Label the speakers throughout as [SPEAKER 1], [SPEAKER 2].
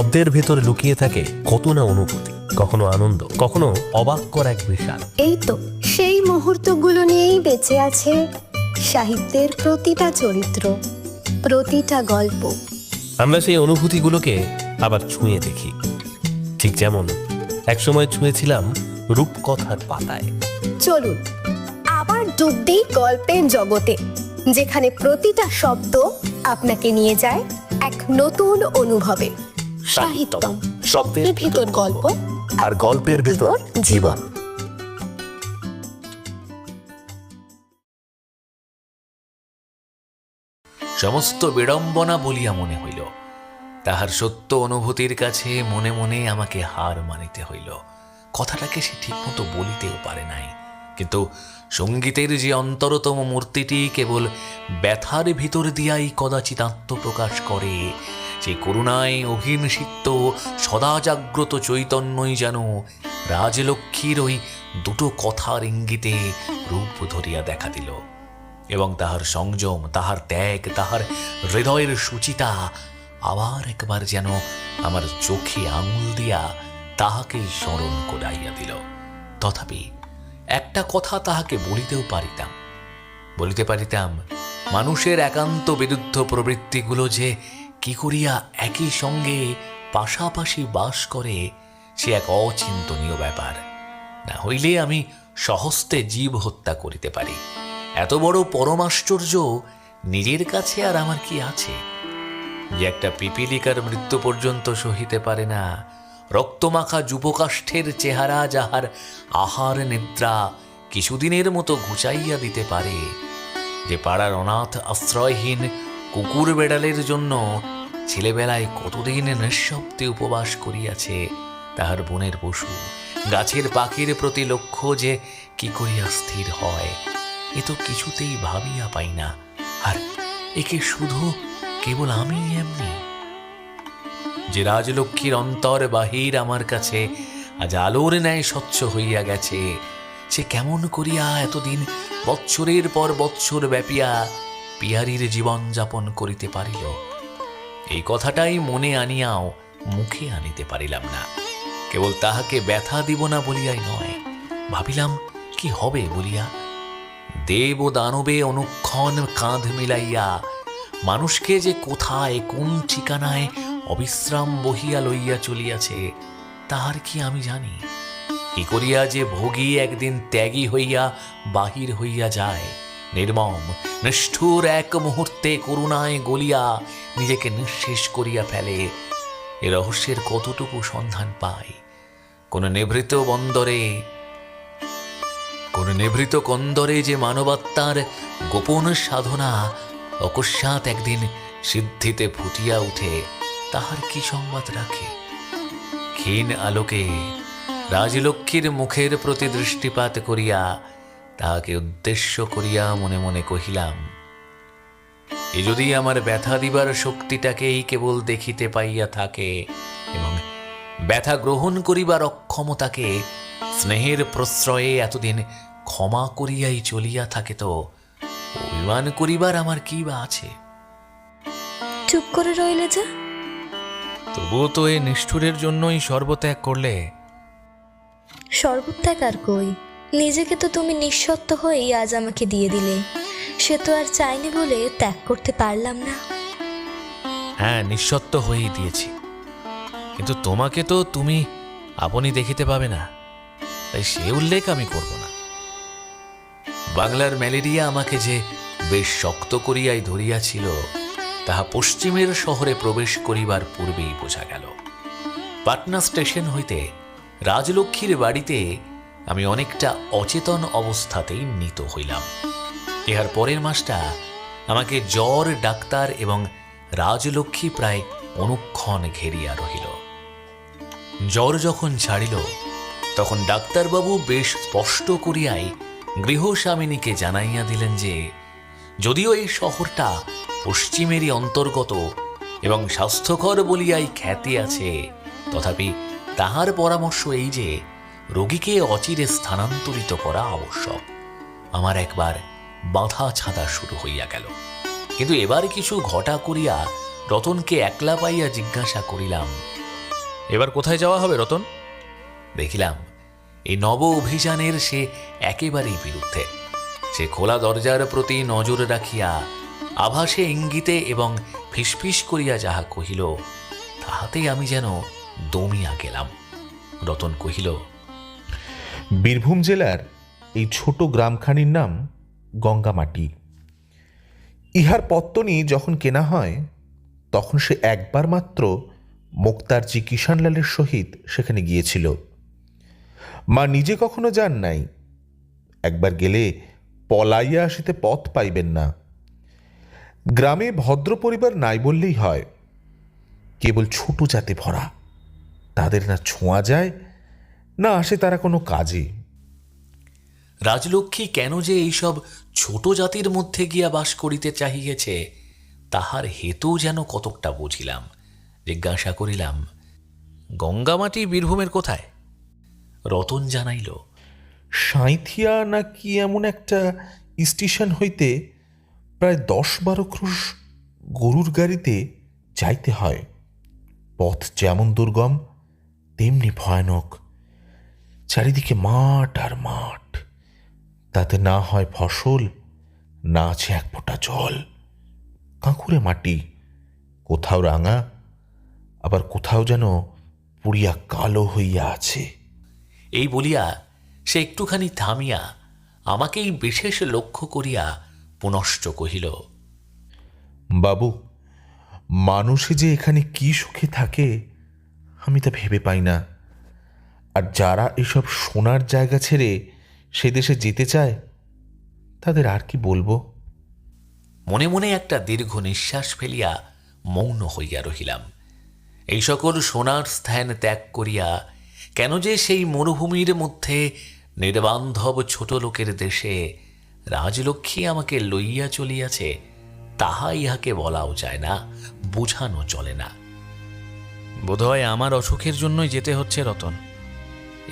[SPEAKER 1] শব্দের ভেতর লুকিয়ে থাকে কত না অনুভূতি, কখনো আনন্দ, কখনো অবাক করা এক বিষাদ।
[SPEAKER 2] এই তো সেই মুহূর্তগুলো নিয়েই বেঁচে আছে সাহিত্যের প্রতিটা চরিত্র, প্রতিটা গল্প।
[SPEAKER 1] আমরা সেই অনুভূতিগুলোকে আবার ছুঁয়ে দেখি, ঠিক যেমন একসময় ছুঁয়েছিলাম রূপকথার পাতায়।
[SPEAKER 2] চলুন আবার ডুব দিই গল্পের জগতে, যেখানে প্রতিটা শব্দ আপনাকে নিয়ে যায় এক নতুন অনুভবে। সাহিত্যম, শব্দের ভিতর গল্প
[SPEAKER 1] আর গল্পের ভেতর জীবন।
[SPEAKER 3] সমস্ত বিড়ম্বনা বলিয়া মনে হইল, তাহার সত্য অনুভূতির কাছে মনে মনে আমাকে হার মানিতে হইল। কথাটাকে সে ঠিকমতো বলিতেও পারে নাই, কিন্তু সঙ্গীতের যে অন্তরতম মূর্তিটি কেবল ব্যথার ভিতর দিয়াই কদাচিৎ আত্মপ্রকাশ করে, সে করুণায় অভিনসিক্ত সদা জাগ্রত চৈতন্যই যেন রাজলক্ষ্মীর ওই দুটো কথার ইঙ্গিতে রূপ ধরিয়া দেখা দিল, এবং তাহার সংযম, তাহার ত্যাগ, তাহার হৃদয়ের সুচিতা আবার একবার যেন আমার চোখে আঙুল দিয়া তাহাকেই স্মরণ করাইয়া দিল। তথাপি একটা কথা তাহাকে বলিতে পারিতাম, মানুষের একান্ত বিরুদ্ধ প্রবৃত্তিগুলো যে কি করিয়া একই সঙ্গে পাশাপাশি বাস করে, সে এক অচিন্তনীয় ব্যাপার। না হইলে আমি সহস্তে জীব হত্যা করিতে পারি। এত বড় পরমাশ্চর্য নিজের কাছে আর আমার কি আছে, যে একটা পিপিলিকার মৃত্যু পর্যন্ত সহিতে পারে না, রক্তমাখা যুবকাষ্ঠের চেহারা যাহার আহার নিদ্রা কিছুদিনের মতো ঘুচাইয়া দিতে পারে, যে পাড়ার অনাথ আশ্রয়হীন কুকুর বেড়ালের জন্য ছেলেবেলায় কতদিন নিঃশব্দে উপবাস করিয়াছে, তাহার বনের পশু গাছের পাখির প্রতি লক্ষ্য যে কি করিয়া স্থির হয়, এ তো কিছুতেই ভাবিয়া পাই না। আর একে শুধু কেবল আমি এমনি, যে রাজলক্ষ্মীর অন্তর বাহির আমার কাছে আজ আলোর ন্যায় স্বচ্ছ হইয়া গেছে, সে কেমন করিয়া এতদিন বৎসরের পর বৎসর ব্যাপিয়া পিয়ারীর জীবন যাপন করিতে পারিল, এই কথাটাই মনে আনিয়াও মুখে আনিতে পারিলাম না। কেবল তাহাকে ব্যথা দিব না বলিয়াই নয়, ভাবিলাম কি হবে বলিয়া। দেব ও দানবে অনুক্ষণ কাঁধ মিলাইয়া মানুষকে যে কোথায় কোন ঠিকানায় অবিশ্রাম বহিয়া লইয়া চলিয়াছে, তাহার কি আমি জানি? কি করিয়া যে ভোগী একদিন ত্যাগী হইয়া বাহির হইয়া যায়, নির্মম নিষ্ঠুর এক মুহূর্তে করুণায় গলিয়া নিজেকে নিঃশেষ করিয়া ফেলে, এ রহস্যের কতটুকু সন্ধান পাই? কোন নিভৃত কন্দরে যে মানবাত্মার গোপন সাধনা অকস্মাৎ একদিন সিদ্ধিতে ফুটিয়া উঠে, তাহার কি সংবাদ রাখে? ক্ষীণ আলোকে রাজলক্ষ্মীর মুখের প্রতি দৃষ্টিপাত করিয়া তাহাকে উদ্দেশ্য করিয়া মনে মনে কহিলাম, এ যদি আমার ব্যথা দিবার শক্তিটাকেই কেবল দেখিতে পাইয়া থাকে এবং ব্যথা গ্রহণ করিবার অক্ষমতাকে স্নেহের প্রশ্রয়ে এতদিন ক্ষমা করিয়াই চলিয়া থাকে, তো অভিমান করিবার আমার কি বা আছে?
[SPEAKER 4] চুপ করে রইলে যে?
[SPEAKER 3] তবুও তো এই নিষ্ঠুরের জন্যই সর্বত্যাগ করলে।
[SPEAKER 4] সর্বত্যাগ আর কই, নিজেকে তো তুমি নিঃসত্ত্ব হয়েই আজ আমাকে দিয়ে দিলে, সে তো আর চাইনি বলে ত্যাগ করতে পারলাম না।
[SPEAKER 3] হ্যাঁ, নিঃসত্ত্ব হয়েই দিয়েছি, কিন্তু তোমাকে তো তুমি আপনি দেখিতে পাবে না, তাই সে উল্লেখ আমি করব না। বাংলার ম্যালেরিয়া আমাকে যে বেশ শক্ত করিয়াই ধরিয়াছিল, তাহা পশ্চিমের শহরে প্রবেশ করিবার পূর্বেই বোঝা গেল। পাটনা স্টেশন হইতে রাজলক্ষ্মীর বাড়িতে আমি অনেকটা অচেতন অবস্থাতেই নীত হইলাম। ইহার পরের মাসটা আমাকে জ্বর, ডাক্তার এবং রাজলক্ষ্মী প্রায় অনুক্ষণ ঘেরিয়া রহিল। জ্বর যখন ছাড়িল, তখন ডাক্তারবাবু বেশ স্পষ্ট করিয়াই গৃহস্বামিনীকে জানাইয়া দিলেন যে যদিও এই শহরটা পশ্চিমেরই অন্তর্গত এবং স্বাস্থ্যকর বলিয়াই খ্যাতি আছে, তথাপি তাহার পরামর্শ এই যে রোগীকে অচিরে স্থানান্তরিত করা আবশ্যক। আমার একবার বাঁধা ছাঁদা শুরু হইয়া গেল, কিন্তু এবার কিছু ঘটা করিয়া রতনকে একলা পাইয়া জিজ্ঞাসা করিলাম, এবার কোথায় যাওয়া হবে রতন? দেখিলাম এই নব অভিযানের সে একেবারেই বিরুদ্ধে। সে খোলা দরজার প্রতি নজর রাখিয়া আভাসে ইঙ্গিতে এবং ফিসফিস করিয়া যাহা কহিল, তাহাতেই আমি যেন দমিয়া গেলাম। রতন কহিল,
[SPEAKER 5] বীরভূম জেলার এই ছোট গ্রামখানির নাম গঙ্গামাটি। ইহার পত্তনি যখন কেনা হয় তখন সে একবার মাত্র মোক্তারজি কিষানলালের সহিত সেখানে গিয়েছিল। মা নিজে কখনো যান নাই। একবার গেলে পলাইয়া আসিতে পথ পাইবেন না। গ্রামে ভদ্র পরিবার নাই বললেই হয়। কেবল ছোট জাতে ভরা, তাদের না ছোঁয়া যায় না আসে তারা কোনো কাজে।
[SPEAKER 3] রাজলক্ষ্মী কেন যে এইসব ছোট জাতির মধ্যে গিয়া বাস করিতে চাহিয়েছে তাহার হেতু যেন কতকটা বুঝিলাম। জিজ্ঞাসা করিলাম, গঙ্গামাটি বীরভূমের কোথায়? রতন জানাইল,
[SPEAKER 5] সাঁইথিয়া না কি এমন একটা স্টেশন হইতে প্রায় 10-12 ক্রোশ গরুর গাড়িতে যাইতে হয়। পথ যেমন দুর্গম তেমনি ভয়ানক। চারিদিকে মাঠ আর মাঠ, তাতে না হয় ফসল, না আছে এক ফোঁটা জল। কাঁকুড়ে মাটি, কোথাও রাঙা, আবার কোথাও যেন পুড়িয়া কালো হইয়া আছে।
[SPEAKER 3] এই বলিয়া সে একটুখানি থামিয়া আমাকেই বিশেষ লক্ষ্য করিয়া পুনশ্চ কহিল,
[SPEAKER 5] বাবু, মানুষে যে এখানে কি সুখে থাকে আমি তা ভেবে পাই না। আর যারা এসব সোনার জায়গা ছেড়ে সে দেশে যেতে চায় তাদের আর কি বলবো।
[SPEAKER 3] মনে মনে একটা দীর্ঘ নিঃশ্বাস ফেলিয়া মৌন হইয়া রহিলাম। এই সকল সোনার স্থান ত্যাগ করিয়া কেন যে সেই মরুভূমির মধ্যে নির্বান্ধব ছোট লোকের দেশে রাজলক্ষ্মী আমাকে লইয়া চলিয়াছে তাহা ইহাকে বলাও যায় না, বুঝানো চলে না। বোধহয় আমার অসুখের জন্যই যেতে হচ্ছে রতন।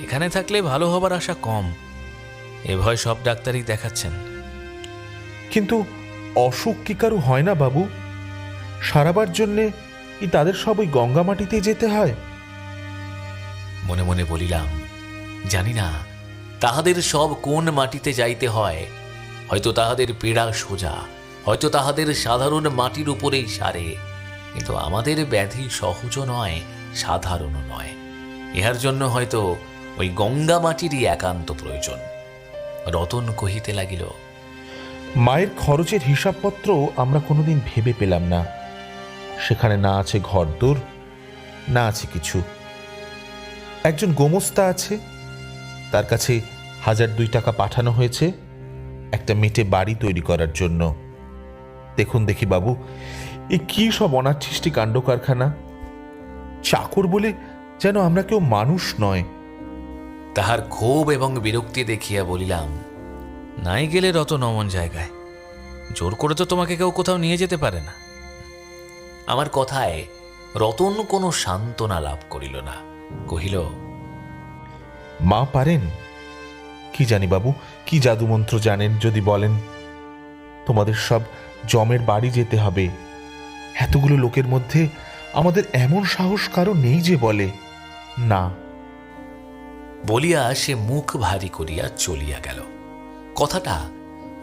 [SPEAKER 3] এখানে থাকলে ভালো হবার আশা কম। এ ভয় সব ডাক্তারই দেখাচ্ছেন।
[SPEAKER 5] কিন্তু অসুখ কি কারু হয় না বাবু? সারাবার জন্যে কি তাদের সব ওই গঙ্গামাটিতে যেতে হয়?
[SPEAKER 3] মনে মনে বলিলাম, জানি না তাহাদের সব কোন মাটিতে যাইতে হয়। হয়তো তাহাদের পীড়া সোজা, হয়তো তাহাদের সাধারণ মাটির উপরেই সারে। কিন্তু আমাদের ব্যাধি সহজ নয়, সাধারণ নয়। ইহার জন্য হয়তো ওই গঙ্গা মাটিরই একান্ত প্রয়োজন। রতন কহিতে লাগিল,
[SPEAKER 5] মায়ের খরচের হিসাবপত্র আমরা কোনোদিন ভেবে পেলাম না। সেখানে না আছে ঘরদোর, না আছে কিছু। একজন গোমস্তা আছে, তার কাছে 1002 টাকা পাঠানো হয়েছে একটা মেটে বাড়ি তৈরি করার জন্য। দেখুন দেখি বাবু, এ কি সব অনার্থিষ্টি কাণ্ড কারখানা। চাকর বলে যেন আমরা কেউ মানুষ নয়।
[SPEAKER 3] তাহার ক্ষোভ এবং বিরক্তি দেখিয়া বলিলাম, নাই গেলে রতন অমন জায়গায়। জোর করে তো তোমাকে কেউ কোথাও নিয়ে যেতে পারে না। আমার কথায় রতন কোনো সান্ত্বনা লাভ করিল না। কহিল,
[SPEAKER 5] মা পারেন? কি জানি বাবু, কি জাদুমন্ত্র জানেন যদি বলেন। তোমাদের সব জমের বাড়ি যেতে হবে। এতগুলো লোকের মধ্যে আমাদের এমন সাহস কারো নেই যে বলে না।
[SPEAKER 3] বলিয়া সে মুখ ভারী করিয়া চলিয়া গেল। কথাটা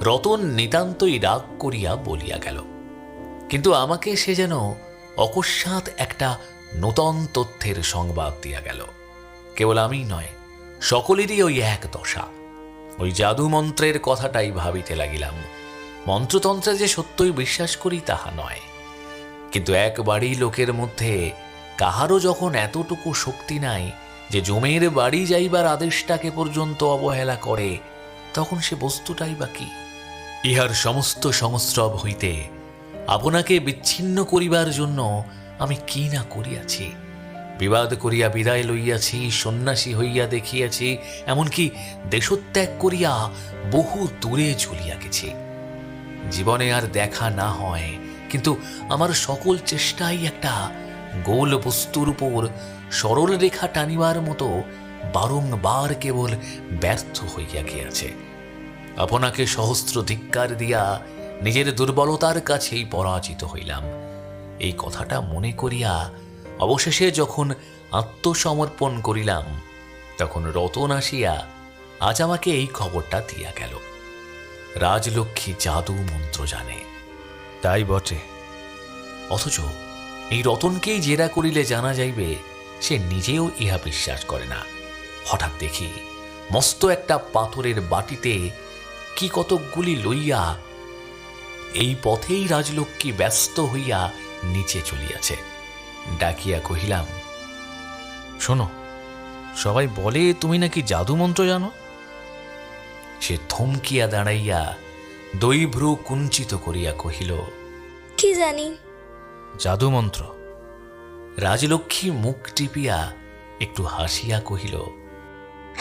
[SPEAKER 3] রতন নিতান্তই রাগ করিয়া বলিয়া গেল। কিন্তু আমাকে সে যেন অকস্মাৎ একটা নূতন তথ্যের সংবাদ দিয়া গেল। কেবল আমি নয়, সকলেরই ওই এক দশা। ওই জাদু মন্ত্রের কথাটাই ভাবিতে লাগিলাম। মন্ত্রতন্ত্রে যে সত্যই বিশ্বাস করি তাহা নয়, কিন্তু একবারই লোকের মধ্যে কাহারও যখন এতটুকু শক্তি নাই যে জমের বাড়ি যাইবার আদেশটাকে পর্যন্ত অবহেলা করে, তখন সে বস্তুটাই বা কি? ইহার সমস্ত সংস্রব হইতে আপনাকে বিচ্ছিন্ন করিবার জন্য আমি কি না করিয়াছি। বিবাদ করিয়া বিদায় লইয়াছি, সন্ন্যাসী হইয়া দেখিয়াছি, এমনকি দেশত্যাগ করিয়া বহু দূরে চলিয়া গেছি। জীবনে আর দেখা না হয়, কিন্তু আমার সকল চেষ্টাই একটা গোল বস্তুর উপর সরল রেখা টানিবার মতো বারংবার কেবল ব্যর্থ হইয়া গিয়াছে। আপনাকে সহস্র ধিক্কার দিয়া নিজের দুর্বলতার কাছেই পরাজিত হইলাম। এই কথাটা মনে করিয়া অবশেষে যখন আত্মসমর্পণ করিলাম, তখন রতন আসিয়া আজ আমাকে এই খবরটা দিয়া গেল। রাজলক্ষ্মী জাদু মন্ত্র জানে।
[SPEAKER 1] তাই বটে।
[SPEAKER 3] অথচ এই রতনকেই জেরা করিলে জানা যাইবে সে নিজেও ইহা বিশ্বাস করে না। হঠাৎ দেখি মস্ত একটা পাথরের বাটিতে কি কতকগুলি লইয়া এই পথেই রাজলক্ষ্মী ব্যস্ত হইয়া নিচে চলিয়াছে। ডাকিয়া কহিলাম,
[SPEAKER 1] শোনো, সবাই বলে তুমি নাকি জাদু মন্ত্র জানো।
[SPEAKER 3] সে থমকিয়া দাঁড়াইয়া দৈভ্রু কুঞ্চিত করিয়া কহিল,
[SPEAKER 4] কি জানি?
[SPEAKER 1] জাদু মন্ত্র?
[SPEAKER 3] রাজলক্ষ্মী মুখ টিপিয়া একটু হাসিয়া কহিল,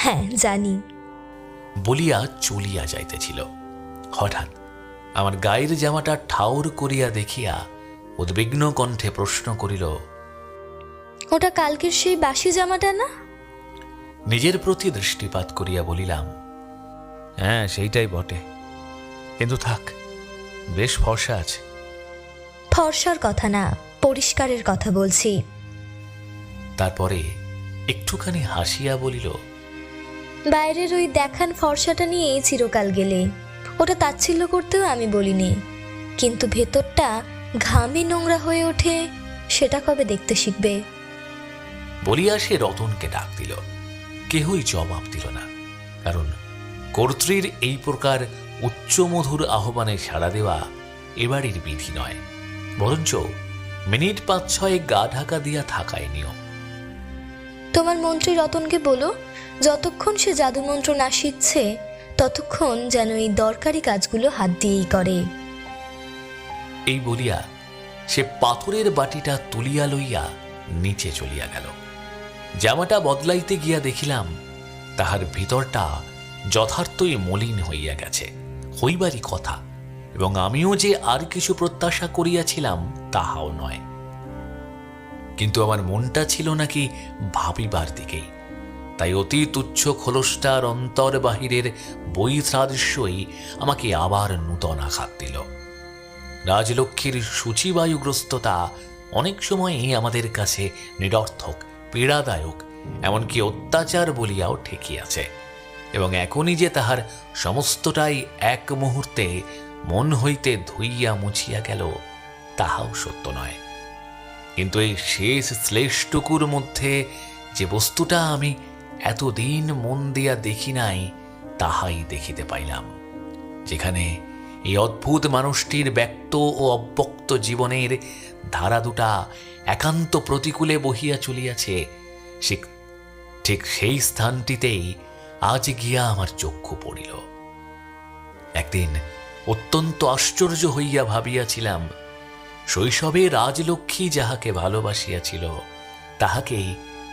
[SPEAKER 4] হ্যাঁ জানি।
[SPEAKER 3] বলিয়া চলিয়া যাইতেছিল। হঠাৎ আমার গায়ের জামাটা ঠাউর করিয়া দেখিয়া উদ্বিগ্ন কণ্ঠে প্রশ্ন করিল,
[SPEAKER 4] ওটা কালকের সেই বাসি জামাটা না?
[SPEAKER 3] নিজের প্রতি দৃষ্টিপাত করিয়া বলিলাম,
[SPEAKER 1] হ্যাঁ, সেইটাই বটে, কিন্তু থাক, বেশ ফর্সা আছে।
[SPEAKER 4] ফর্সার কথা না, পরিষ্কারের কথা বলছি।
[SPEAKER 3] তারপরে একটুখানি হাসিয়া বলিল,
[SPEAKER 4] বাইরের ওই দেখান ফর্সাটা নিয়ে চিরকাল গেলে, ওটা তাচ্ছিল্য করতেও আমি বলিনি, কিন্তু ভেতরটা ঘামে নোংরা হয়ে ওঠে, সেটা কবে দেখতে শিখবে?
[SPEAKER 3] বলিয়া সে রতনকে ডাক দিল। কেহই জবাব দিল না, কারণ কর্ত্রীর এই প্রকার উচ্চমধুর আহ্বানে সাড়া দেওয়া এবাড়ির বিধি নয়, বরঞ্চ মিনিট 5-6 গা ঢাকা দিয়া থাকায় নিয়ম।
[SPEAKER 4] তোমার মন্ত্রী রতনকে বলো, যতক্ষণ সে জাদুমন্ত্র না শিখছে ততক্ষণ যেন এই দরকারি কাজগুলো হাত দিয়েই করে।
[SPEAKER 3] এই বলিয়া সে পাথরের বাটিটা তুলিয়া লইয়া নিচে চলিয়া গেল। জামাটা বদলাইতে গিয়া দেখিলাম তাহার ভিতরটা যথার্থই মলিন হইয়া গেছে, হইবারই কথা, এবং আমিও যে আর কিছু প্রত্যাশা করিয়াছিলাম তাহাও নয়। কিন্তু আমার মনটা ছিল নাকি ভাবিবার দিকেই, তাই অতি তুচ্ছ খোলসটার অন্তর বাহিরের বৈসাদৃশ্যই আমাকে আবার নূতন আঘাত দিল। রাজলক্ষ্মীর সূচিবায়ুগ্রস্ততা অনেক সময়ই আমাদের কাছে নিরর্থক, পীড়াদায়ক, এমনকি অত্যাচার বলিয়াও ঠেকিয়াছে, এবং এখনই যে তাহার সমস্তটাই এক মুহূর্তে মন হইতে ধুইয়া মুছিয়া গেল তাহাও সত্য নয়। কিন্তু এই শেষ শ্লেষটুকুর মধ্যে যে বস্তুটা আমি এতদিন মন দিয়া দেখি নাই তাহাই দেখিতে পাইলাম। যেখানে এই অদ্ভুত মানুষটির ব্যক্ত ও অব্যক্ত জীবনের ধারা দুটা একান্ত প্রতিকূলে বহিয়া চলিয়াছে, ঠিক সেই স্থানটিতেই আজ গিয়া আমার চক্ষু পড়িল। একদিন অত্যন্ত আশ্চর্য হইয়া ভাবিয়াছিলাম, শৈশবে রাজলক্ষ্মী যাহাকে ভালোবাসিয়াছিল তাহাকেই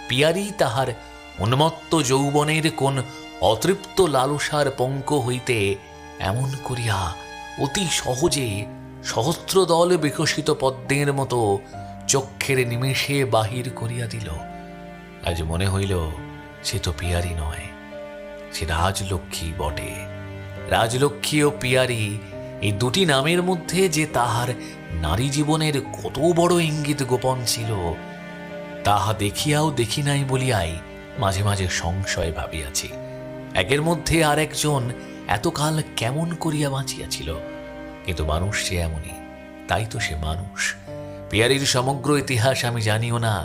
[SPEAKER 3] পিয়ারি তাহার উন্মত্ত যৌবনের কোন অতৃপ্ত লালসার পঙ্ক হইতে এমন করিয়া অতি সহজে সহস্রদল বিকশিত পদ্মের মতো চক্ষের নিমেষে বাহির করিয়া দিল। আজ মনে হইল সে তো পিয়ারি নয়, সে রাজলক্ষ্মী বটে। রাজলক্ষ্মী ও পিয়ারি এই দুটি নামের মধ্যে যে তাহার নারী জীবনের কত বড় ইঙ্গিত গোপন ছিল তাহা দেখিয়াও দেখি নাই বলিয়াই মাঝে মাঝে সংশয় ভাবিয়াছি। একের মধ্যে আর একজন এতকাল কেমন করিয়া বাঁচিয়াছিল, কিন্তু মানুষ সে এমনই, তাই তো সে মানুষ। পিয়ারির সমগ্র ইতিহাস আমি জানিও না,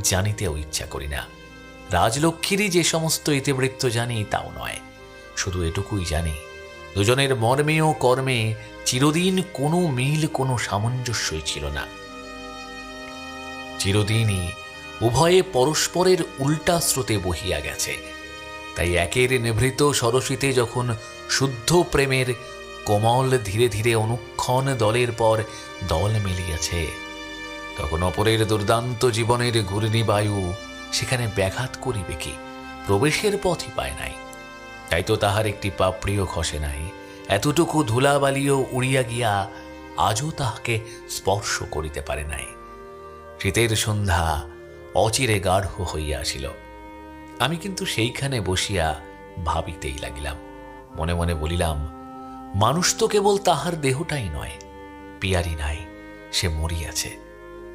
[SPEAKER 3] জানিতেও ইচ্ছা করি না। রাজলক্ষ্মীরই যে সমস্ত ইতিবৃত্ত জানি তাও নয়, শুধু এটুকুই জানি দুজনের মর্মে ও কর্মে চিরদিন কোনো মিল, কোনো সামঞ্জস্যই ছিল না। চিরদিনই উভয়ে পরস্পরের উল্টা স্রোতে বহিয়া গেছে। তাই একের নিভৃত সরসিতে যখন শুদ্ধ প্রেমের কোমল ধীরে ধীরে অনুক্ষণ দলের পর দল মিলিয়াছে, তখন অপরের দুর্দান্ত জীবনের ঘূর্ণিবায়ু সেখানে ব্যাঘাত করিবে কি? প্রবেশের পথই পায় নাই। তাই তো তাহার একটি পাপড়িও খসে নাই, এতটুকু ধুলাবালিও উড়িয়া গিয়া আজও তাহাকে স্পর্শ করিতে পারে নাই। শীতের সন্ধ্যা অচিরে গাঢ় হইয়া আসিল। আমি কিন্তু সেইখানে বসিয়া ভাবিতেই লাগিলাম। মনে মনে বলিলাম, মানুষ তো কেবল তাহার দেহটাই নয়, পিয়ারি নাই, সে মরিয়াছে।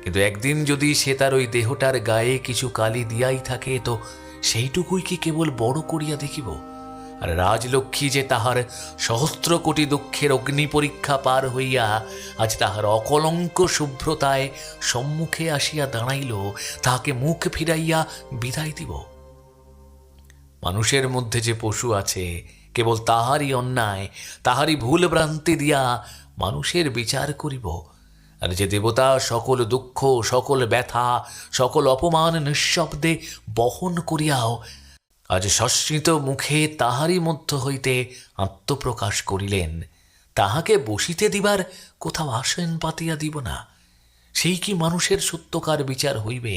[SPEAKER 3] কিন্তু একদিন যদি সে তার ওই দেহটার গায়ে কিছু কালি দিয়াই থাকে, তো সেইটুকুই কি কেবল বড় করিয়া দেখিব? আর রাজলক্ষ্মী যে তাহার সহস্র কোটি দুঃখের অগ্নি পরীক্ষা পার হইয়া আজ তাহার অকলঙ্ক শুভ্রতায় সম্মুখে আসিয়া দাঁড়াইল, তাহাকে মুখ ফিরাইয়া বিদায় দিব? মানুষের মধ্যে যে পশু আছে, কেবল তাহারই অন্যায়, তাহারই ভুল ভ্রান্তি দিয়া মানুষের বিচার করিব। আর যে দেবতা সকল দুঃখ, সকল ব্যথা, সকল অপমান নিঃশব্দে বহন করিয়াও আজ সস্মিত মুখে তাহারই মধ্য হইতে আত্মপ্রকাশ করিলেন, তাহাকে বসিতে দিবার কোথাও আসন পাতিয়া দিব না? সেই কি মানুষের সত্যকার বিচার হইবে?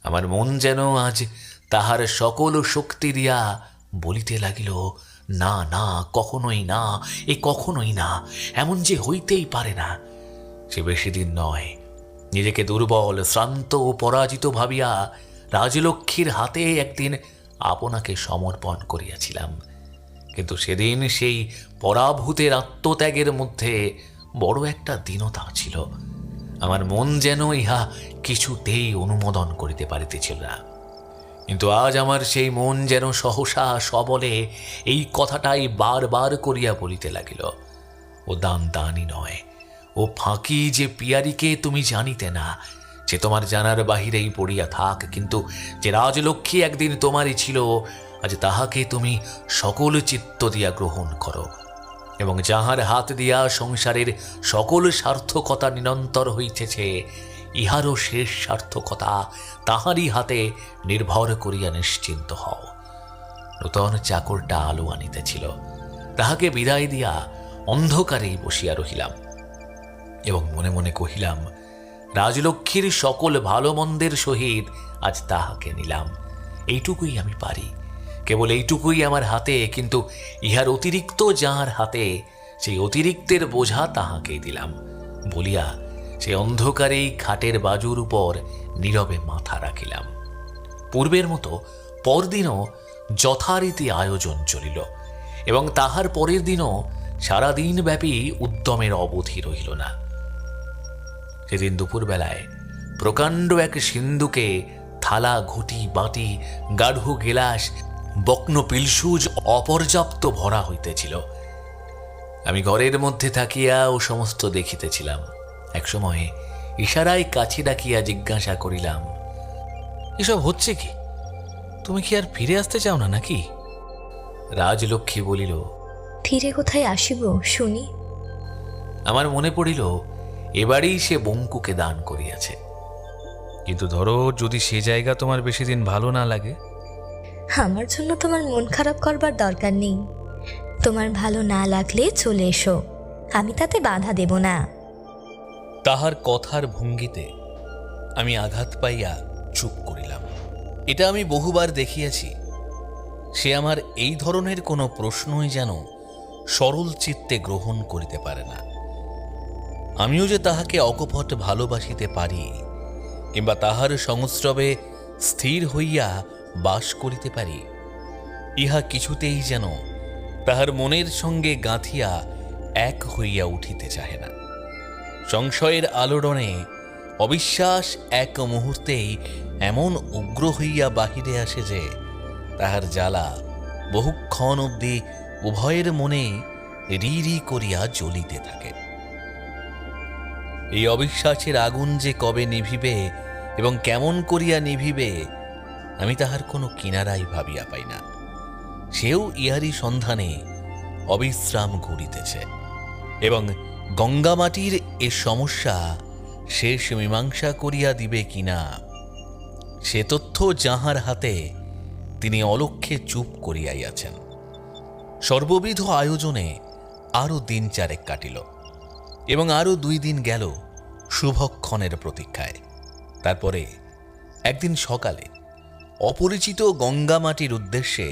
[SPEAKER 3] আমার মন যেন আজ তাহার সকল শক্তি দিয়া বলিতে লাগিল, না না, কখনোই না, এ কখনোই না, এমন যে হইতেই পারে না। সে বেশি দিন নয়, নিজেকে দুর্বল, শ্রান্ত ও পরাজিত ভাবিয়া রাজলক্ষ্মীর হাতে একদিন আপনাকে সমর্পণ করিয়াছিলাম। কিন্তু সেদিন সেই পরাভূতের আত্মত্যাগের মধ্যে বড় একটা দীনতা ছিল। আমার মন যেন ইহা কিছুতেই অনুমোদন করিতে পারিতেছিল না। কিন্তু আজ আমার সেই মন যেন সহসা সবলে এই কথাটাই বারবার করিয়া বলিতে লাগিল, ও দানই নয়, ও ফাঁকি যে পিয়ারিকে তুমি জানিতে না, সে তোমার জানার বাহিরেই পড়িয়া থাক, কিন্তু যে রাজলক্ষ্মী একদিন তোমারই ছিল, আজ তাহাকে তুমি সকল চিত্ত দিয়া গ্রহণ করো, এবং যাহার হাত দিয়া সংসারের সকল সার্থকতা নিরন্তর হইতেছে, ইহারও শেষ সার্থকতা তাহারই হাতে নির্ভর করিয়া নিশ্চিন্ত হও। নূতন চাকরটা আলো আনিতেছিল, তাহাকে বিদায় দিয়া অন্ধকারেই বসিয়া রহিলাম এবং মনে মনে কহিলাম, রাজলক্ষ্মীর সকল ভালো মন্দের সহিত আজ তাহাকে নিলাম। এইটুকুই আমি পারি, কেবল এইটুকুই আমার হাতে, কিন্তু ইহার অতিরিক্ত যাহার হাতে, সেই অতিরিক্তের বোঝা তাহাকেই দিলাম বলিয়া সে অন্ধকারেই খাটের বাজুর উপর নীরবে মাথা রাখিলাম। পূর্বের মতো পরদিনও যথারীতি আয়োজন চলিল, এবং তাহার পরের দিনও সারাদিন ব্যাপী উদ্যমের অবধি রহিল না। সেদিন দুপুরবেলায় প্রকাণ্ড এক সিন্ধুকে থালা, ঘটি, বাটি, গাঢ় গেলাস, বক্ন পিলসুজ অপর্যাপ্ত ভরা হইতেছিল। আমি ঘরের মধ্যে থাকিয়া ও সমস্ত দেখিতেছিলাম। একসময় ইশারায় কাছে ডাকিয়া জিজ্ঞাসা করিলাম, এসব হচ্ছে কি? তুমি কি আর ফিরে আসতে চাও না নাকি? রাজলক্ষ্মী বলিল,
[SPEAKER 4] ফিরে কোথায় আসিব শুনি?
[SPEAKER 3] আমার মনে পড়িল এবারেই সে বঙ্কুকে দান করিয়াছে।
[SPEAKER 6] কিন্তু ধরো যদি সে জায়গা তোমার বেশি দিন ভালো না লাগে?
[SPEAKER 4] আমার জন্য তোমার মন খারাপ করবার দরকার নেই। তোমার ভালো না লাগলে চলে এসো, আমি তাতে বাধা দেব না।
[SPEAKER 1] তাহার কথার ভঙ্গিতে আমি আঘাত পাইয়া চুপ করিলাম। এটা আমি বহুবার দেখিয়াছি, সে আমার এই ধরনের কোনো প্রশ্নই যেন সরল চিত্তে গ্রহণ করিতে পারে না। আমিও যে তাহাকে অকপট ভালোবাসিতে পারি, কিংবা তাহার সংস্রবে স্থির হইয়া বাস করিতে পারি, ইহা কিছুতেই যেন তাহার মনের সঙ্গে গাঁথিয়া এক হইয়া উঠিতে চাহে না। সংশয়ের আলোড়নে অবিশ্বাস এক মুহূর্তেই এমন উগ্র হইয়া বাহিরে আসে যে তাহার জ্বালা বহুক্ষণ অবধি উভয়ের মনে রি রি করিয়া জ্বলিতে থাকে। এই অবিশ্বাসের আগুন যে কবে নিভিবে এবং কেমন করিয়া নিভিবে, আমি তাহার কোনো কিনারাই ভাবিয়া পাই না। সেও ইহারই সন্ধানে অবিশ্রাম ঘুরিতেছে, এবং গঙ্গামাটির এ সমস্যা শেষ মীমাংসা করিয়া দিবে কিনা, সে তথ্য যাহার হাতে, তিনি অলক্ষ্যে চুপ করিয়াইয়াছেন। সর্ববিধ আয়োজনে আরও দিন চারেক কাটিল, এবং আরও 2 দিন গেল শুভক্ষণের প্রতীক্ষায়। তারপরে একদিন সকালে অপরিচিত গঙ্গামাটির উদ্দেশ্যে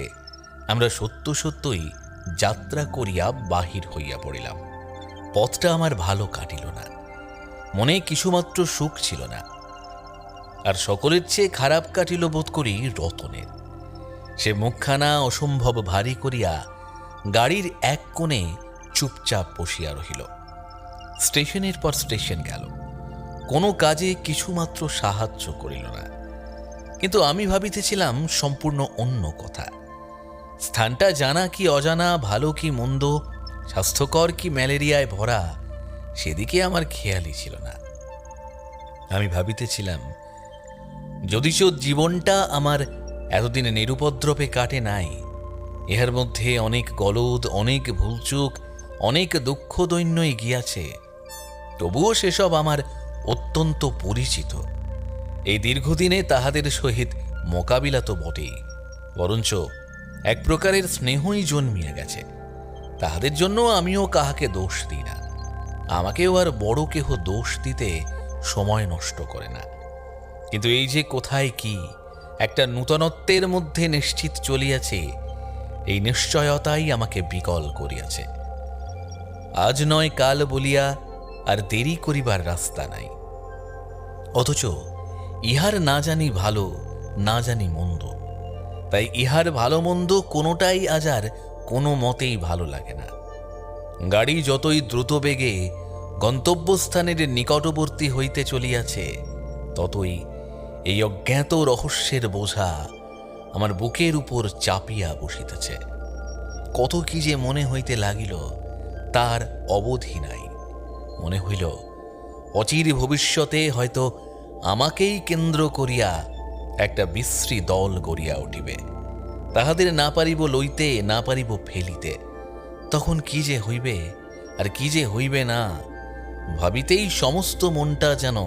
[SPEAKER 1] আমরা সত্যই যাত্রা করিয়া বাহির হইয়া পড়িলাম। পথটা আমার ভালো কাটিল না, মনে কিছুমাত্র সুখ ছিল না। আর সকলের চেয়ে খারাপ কাটিল বোধ করি রতনের। সে মুখখানা অসম্ভব ভারী করিয়া গাড়ির এক কোণে চুপচাপ বসিয়া রহিল। স্টেশনের পর স্টেশন গেল, কোনো কাজে কিছুমাত্র সাহায্য করিল না। কিন্তু আমি ভাবিতেছিলাম সম্পূর্ণ অন্য কথা। স্থানটা জানা কি অজানা, ভালো কি মন্দ, স্বাস্থ্যকর কি ম্যালেরিয়ায় ভরা, সেদিকে আমার খেয়ালই ছিল না। আমি ভাবিতেছিলাম, যদিচ জীবনটা আমার এতদিন নিরুপদ্রবে কাটে নাই, ইহার মধ্যে অনেক গলদ, অনেক ভুলচুক, অনেক দুঃখ দৈন্যই গিয়াছে, তবুও সেসব আমার অত্যন্ত পরিচিত। এই দীর্ঘদিনে তাহাদের সহিত মোকাবিলা তো বটেই, বরঞ্চ এক প্রকারের স্নেহই জন্মিয়া গেছে। তাহাদের জন্য আমিও কাহাকে দোষ দিই না, আমাকেও আর বড় কেহ দোষ দিতে সময় নষ্ট করে না। কিন্তু এই যে কোথায় কি একটা নূতনত্বের মধ্যে নিশ্চিত চলিয়াছে, এই নিশ্চয়তাই আমাকে বিকল করিয়াছে। আজ নয় কাল বলিয়া আর দেরি করিবার রাস্তা নাই। অথচ ইহার না জানি ভালো, না জানি মন্দ, তাই ইহার ভালো মন্দ কোনোটাই আজ আর কোনো মতেই ভালো লাগে না। গাড়ি যতই দ্রুত বেগে গন্তব্যস্থানের নিকটবর্তী হইতে চলিয়াছে, ততই এই অজ্ঞাত রহস্যের বোঝা আমার বুকের উপর চাপিয়া বসিতেছে। কত কি যে মনে হইতে লাগিল তার অবধি নাই। মনে হইল অচির ভবিষ্যতে হয়তো আমাকেই কেন্দ্র করিয়া একটা বিশ্রী দল গড়িয়া উঠিবে। তাহাদের না পারিব লইতে, না পারিব ফেলিতে। তখন কি যে হইবে আর কি যে হইবে না, ভাবিতেই সমস্ত মনটা যেন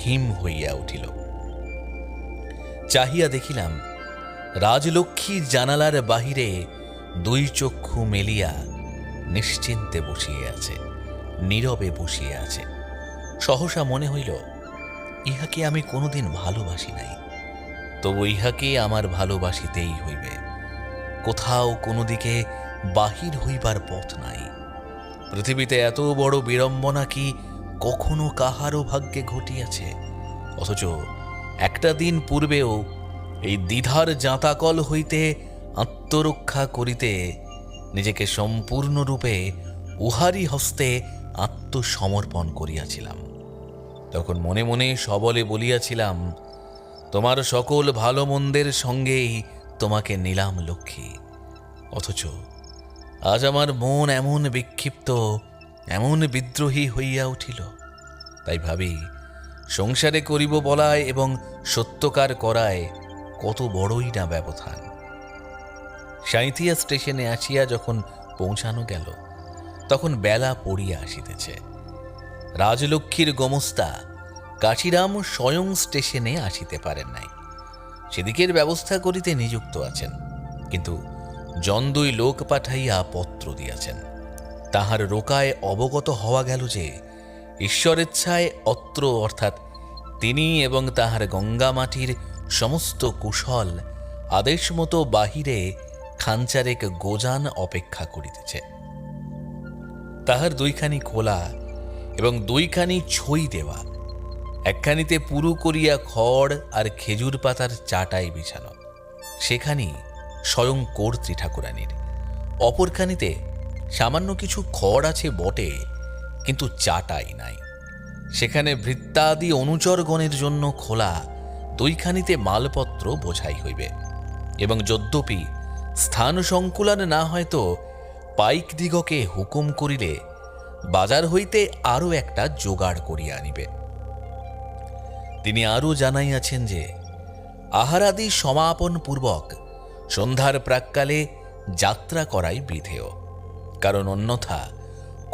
[SPEAKER 1] হিম হইয়া উঠিল। চাহিয়া দেখিলাম, রাজলক্ষ্মী জানালার বাহিরে দুই চক্ষু মেলিয়া নিশ্চিন্তে বসিয়ে আছে, নীরবে বসিয়ে আছে। সহসা মনে হইল, ইহাকে আমি কোনোদিন ভালোবাসি নাই, তবু ইহাকে আমার ভালোবাসিতেই হইবে। কোথাও কোনো দিকে বাহির হইবার পথ নাই। পৃথিবীতে এত বড় বিড়ম্বনা কি কখনো কাহারও ভাগ্যে ঘটিয়াছে? অথচ একটা দিন পূর্বেও এই দ্বিধার জাঁতাকল হইতে আত্মরক্ষা করিতে নিজেকে সম্পূর্ণরূপে উহারি হস্তে আত্মসমর্পণ করিয়াছিলাম। তখন মনে মনে সবলে বলিয়াছিলাম, তোমার সকল ভালো মন্দের সঙ্গেই তোমাকে নিলাম লক্ষ্মী। অথচ আজ আমার মন এমন বিক্ষিপ্ত, এমন বিদ্রোহী হইয়া উঠিল। তাই ভাবি, সংসারে করিব বলায় এবং সত্যকার করায় কত বড়ই না ব্যবধান। সাঁইথিয়া স্টেশনে আসিয়া যখন পৌঁছানো গেল, তখন বেলা পড়িয়া আসিতেছে। রাজলক্ষ্মীর গোমস্তা কাশিরাম স্বয়ং স্টেশনে আসিতে পারেন নাই। সেদিকের ব্যবস্থা করিতে নিযুক্ত আছেন, কিন্তু জন দুই লোক পাঠাইয়া পত্র দিয়াছেন। তাহার রোকায় অবগত হওয়া গেল যে ঈশ্বরেচ্ছায় অত্র, অর্থাৎ তিনি এবং তাহার গঙ্গামাটির সমস্ত কুশল আদেশ মতো বাহিরে খাঞ্চারেক গোজান অপেক্ষা করিতেছে। তাহার দুইখানি খোলা এবং দুইখানি ছই দেওয়া, একখানিতে পুরু করিয়া খড় আর খেজুর পাতার চাটাই বিছানো, সেখানি স্বয়ং কর্ত্রী ঠাকুরানীর। অপরখানিতে সামান্য কিছু খড় আছে বটে, কিন্তু চাটাই নাই। সেখানে ভৃত্যাদি অনুচরগণের জন্য খোলা দুইখানিতে মালপত্র বোঝাই হইবে, এবং যদ্যপি স্থান সংকুলান না হয়তো পাইকদিগকে হুকুম করিলে বাজার হইতে আরও একটা জোগাড় করিয়া আনিবে। তিনি আরও জানাইয়াছেন যে আহারাদি সমাপন পূর্বক সন্ধ্যার প্রাক্কালে যাত্রা করাই বিধেয়, কারণ অন্যথা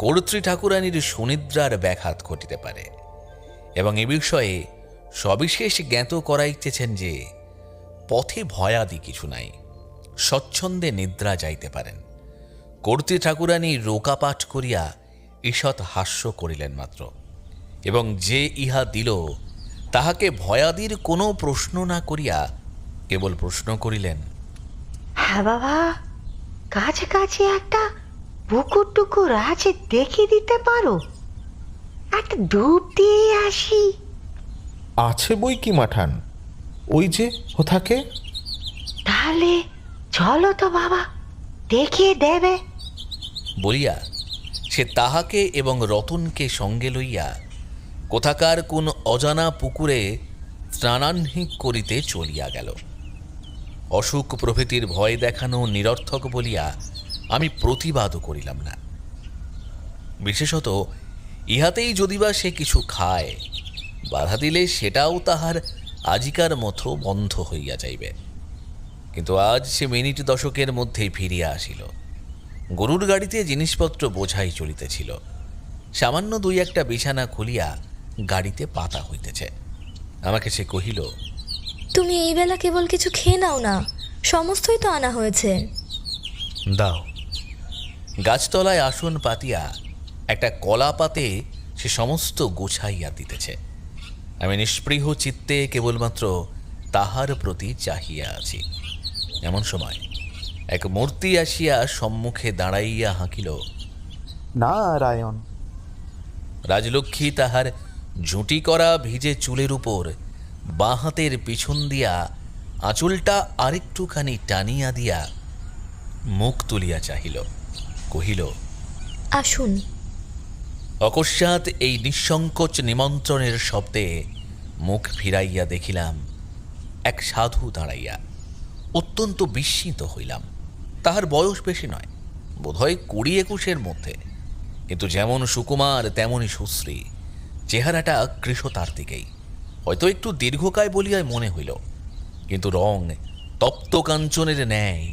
[SPEAKER 1] কর্ত্রী ঠাকুরানীর সুনিদ্রার ব্যাঘাত ঘটিতে পারে। এবং এ বিষয়ে সবিশেষ জ্ঞাত করাইতেছেন যে পথে ভয়াদি কিছু নাই, স্বচ্ছন্দে নিদ্রা যাইতে পারেন। কর্ত্রী ঠাকুরানী রোকাপাঠ করিয়া ঈষৎ হাস্য করিলেন মাত্র, এবং যে ইহা দিল তাহাকে ভয়াদির কোনো প্রশ্ন না করিয়া কেবল প্রশ্ন করিলেন,
[SPEAKER 7] হ্যাঁ বাবা, কাছে কাছে একটা পুকুর টুকুর আছে, দেখিয়ে দিতে পারো? একটা ডুব দিয়ে আসি।
[SPEAKER 5] আছে বই কি মাঠান, ওই যে ও থাকে।
[SPEAKER 7] তাহলে চলো তো বাবা, দেখিয়ে দেবে।
[SPEAKER 1] বলিয়া সে তাহাকে এবং রতনকে সঙ্গে লইয়া কোথাকার কোন অজানা পুকুরে স্নানাহ্নিক করিতে চলিয়া গেল। অসুখ প্রভৃতির ভয় দেখানো নিরর্থক বলিয়া আমি প্রতিবাদও করিলাম না। বিশেষত ইহাতেই যদিবা সে কিছু খায়, বাধা দিলে সেটাও তাহার আজিকার মতো বন্ধ হইয়া যাইবে। কিন্তু আজ সে মিনিট দশকের মধ্যেই ফিরিয়া আসিল। গরুর গাড়িতে জিনিসপত্র বোঝাই চলিতেছিল। সামান্য দুই একটা বিছানা খুলিয়া গাড়িতে পাতা হইতেছে। আমাকে সে কহিল,
[SPEAKER 4] তুমি এই বেলা কেবল কিছু খেয়ে নাও না, সমস্তই তো আনা হয়েছে।
[SPEAKER 6] দাও।
[SPEAKER 1] গাছতলায় আসন পাতিয়া একটা কলা পাতে সে সমস্ত গোছাইয়া দিতেছে। আমি নিষ্পৃহ চিত্তে কেবলমাত্র তাহার প্রতি চাহিয়া আছি। এমন সময় এক মূর্তি আসিয়া সম্মুখে দাঁড়াইয়া হাঁকিল,
[SPEAKER 8] নারায়ণ।
[SPEAKER 1] রাজলক্ষ্মী তাহার ঝুঁটি করা ভিজে চুলের উপর বাঁ হাতের পিছন দিয়া আঁচলটা আরেকটুখানি টানিয়া দিয়া মুখ তুলিয়া চাহিল, কহিল,
[SPEAKER 4] আসুন।
[SPEAKER 1] অকস্মাৎ এই নিঃসংকোচ নিমন্ত্রণের শব্দে মুখ ফিরাইয়া দেখিলাম এক সাধু দাঁড়াইয়া। অত্যন্ত বিস্মিত হইলাম। তাহার বয়স বেশি নয়, বোধহয় 20-21-এর মধ্যে, কিন্তু যেমন সুকুমার তেমনই সুশ্রী। চেহারাটা কৃশতার্তিকেই, হয়তো একটু দীর্ঘকায় বলিয়াই মনে হইল, কিন্তু রং তপ্ত কাঞ্চনের ন্যায়।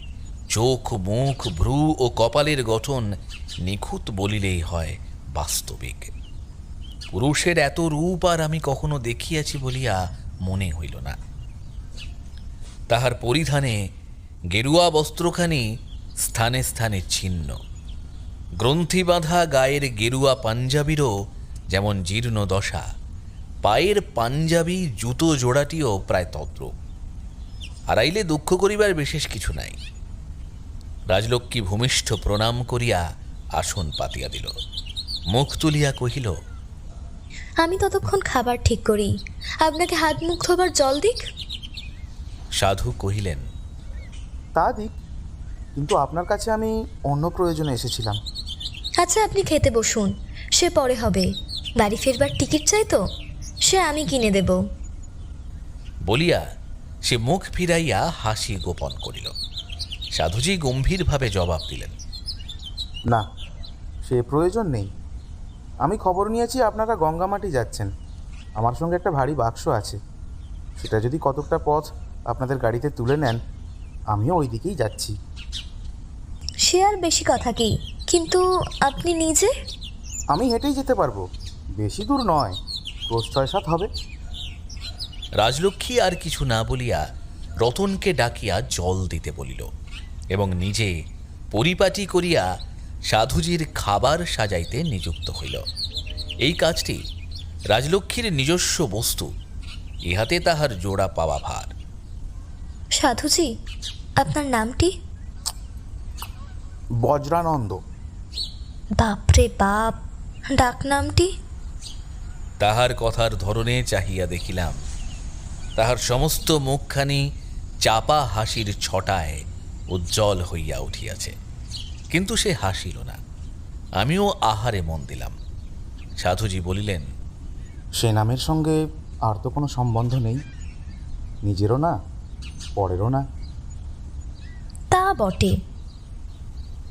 [SPEAKER 1] চোখ, মুখ, ভ্রু ও কপালের গঠন নিখুঁত বলিলেই হয় বাস্তবিক। পুরুষের এত রূপ আর আমি কখনো দেখিয়াছি বলিয়া মনে হইল না। তাহার পরিধানে গেরুয়া বস্ত্রখানি স্থানে স্থানে ছিন্ন। গ্রন্থি বাঁধা গায়ের গেরুয়া পাঞ্জাবিরও যেমন জীর্ণ দশা, পায়ের পাঞ্জাবি জুতো জোড়াটিও প্রায় তদ্রূপ। হারাইলে দুঃখ করিবার বিশেষ কিছু নাই। রাজলক্ষ্মী ভূমিষ্ঠ প্রণাম করিয়া আসন পাতিয়া দিল। মুখ তুলিয়া কহিল,
[SPEAKER 4] আমি ততক্ষণ খাবার ঠিক করি, আপনাকে হাত মুখ ধোবার জল দিক।
[SPEAKER 1] সাধু কহিলেন,
[SPEAKER 8] তা দিক, কিন্তু আপনার কাছে আমি অন্য প্রয়োজনে এসেছিলাম।
[SPEAKER 4] আচ্ছা, আপনি খেতে বসুন, সে পরে হবে। বাড়ি ফেরবার টিকিট চাই তো, সে আমি কিনে দেব।
[SPEAKER 1] বলিয়া সে মুখ ফিরাইয়া হাসি গোপন করিল। সাধুজি গম্ভীরভাবে জবাব দিলেন,
[SPEAKER 8] না, সে প্রয়োজন নেই। আমি খবর নিয়েছি আপনারা গঙ্গামাটি যাচ্ছেন। আমার সঙ্গে একটা ভারী বাক্স আছে, সেটা যদি কতকটা পথ আপনাদের গাড়িতে তুলে নেন, আমিও ওই দিকেই যাচ্ছি।
[SPEAKER 4] সে আর বেশি কথা কি, কিন্তু আপনি নিজে?
[SPEAKER 8] আমি হেঁটেই যেতে পারবো, বেশি দূর নয়, ক্রোশ 6-7 হবে।
[SPEAKER 1] রাজলক্ষ্মী আর কিছু না বলিয়া রতনকে ডাকিয়া জল দিতে বলিল এবং নিজে পরিপাটি করিয়া সাধুজির খাবার সাজাইতে নিযুক্ত হইল। এই কাজটি রাজলক্ষ্মীর নিজস্ব বস্তু, ইহাতে তাহার জোড়া পাওয়া ভার।
[SPEAKER 4] সাধুজি, আপনার নামটি?
[SPEAKER 8] বজ্রানন্দ।
[SPEAKER 4] বাপরে বাপ, ডাক নামটি?
[SPEAKER 1] তাহার কথার ধরনে চাহিয়া দেখিলাম তাহার সমস্ত মুখখানি চাপা হাসির ছটায় উজ্জ্বল হইয়া উঠিয়াছে, কিন্তু সে হাসিল না। আমিও আহারে মন দিলাম। সাধুজি বলিলেন,
[SPEAKER 8] সে নামের সঙ্গে আর তো কোনো সম্বন্ধ নেই, নিজেরও না, পরেরও না।
[SPEAKER 4] তা বটে,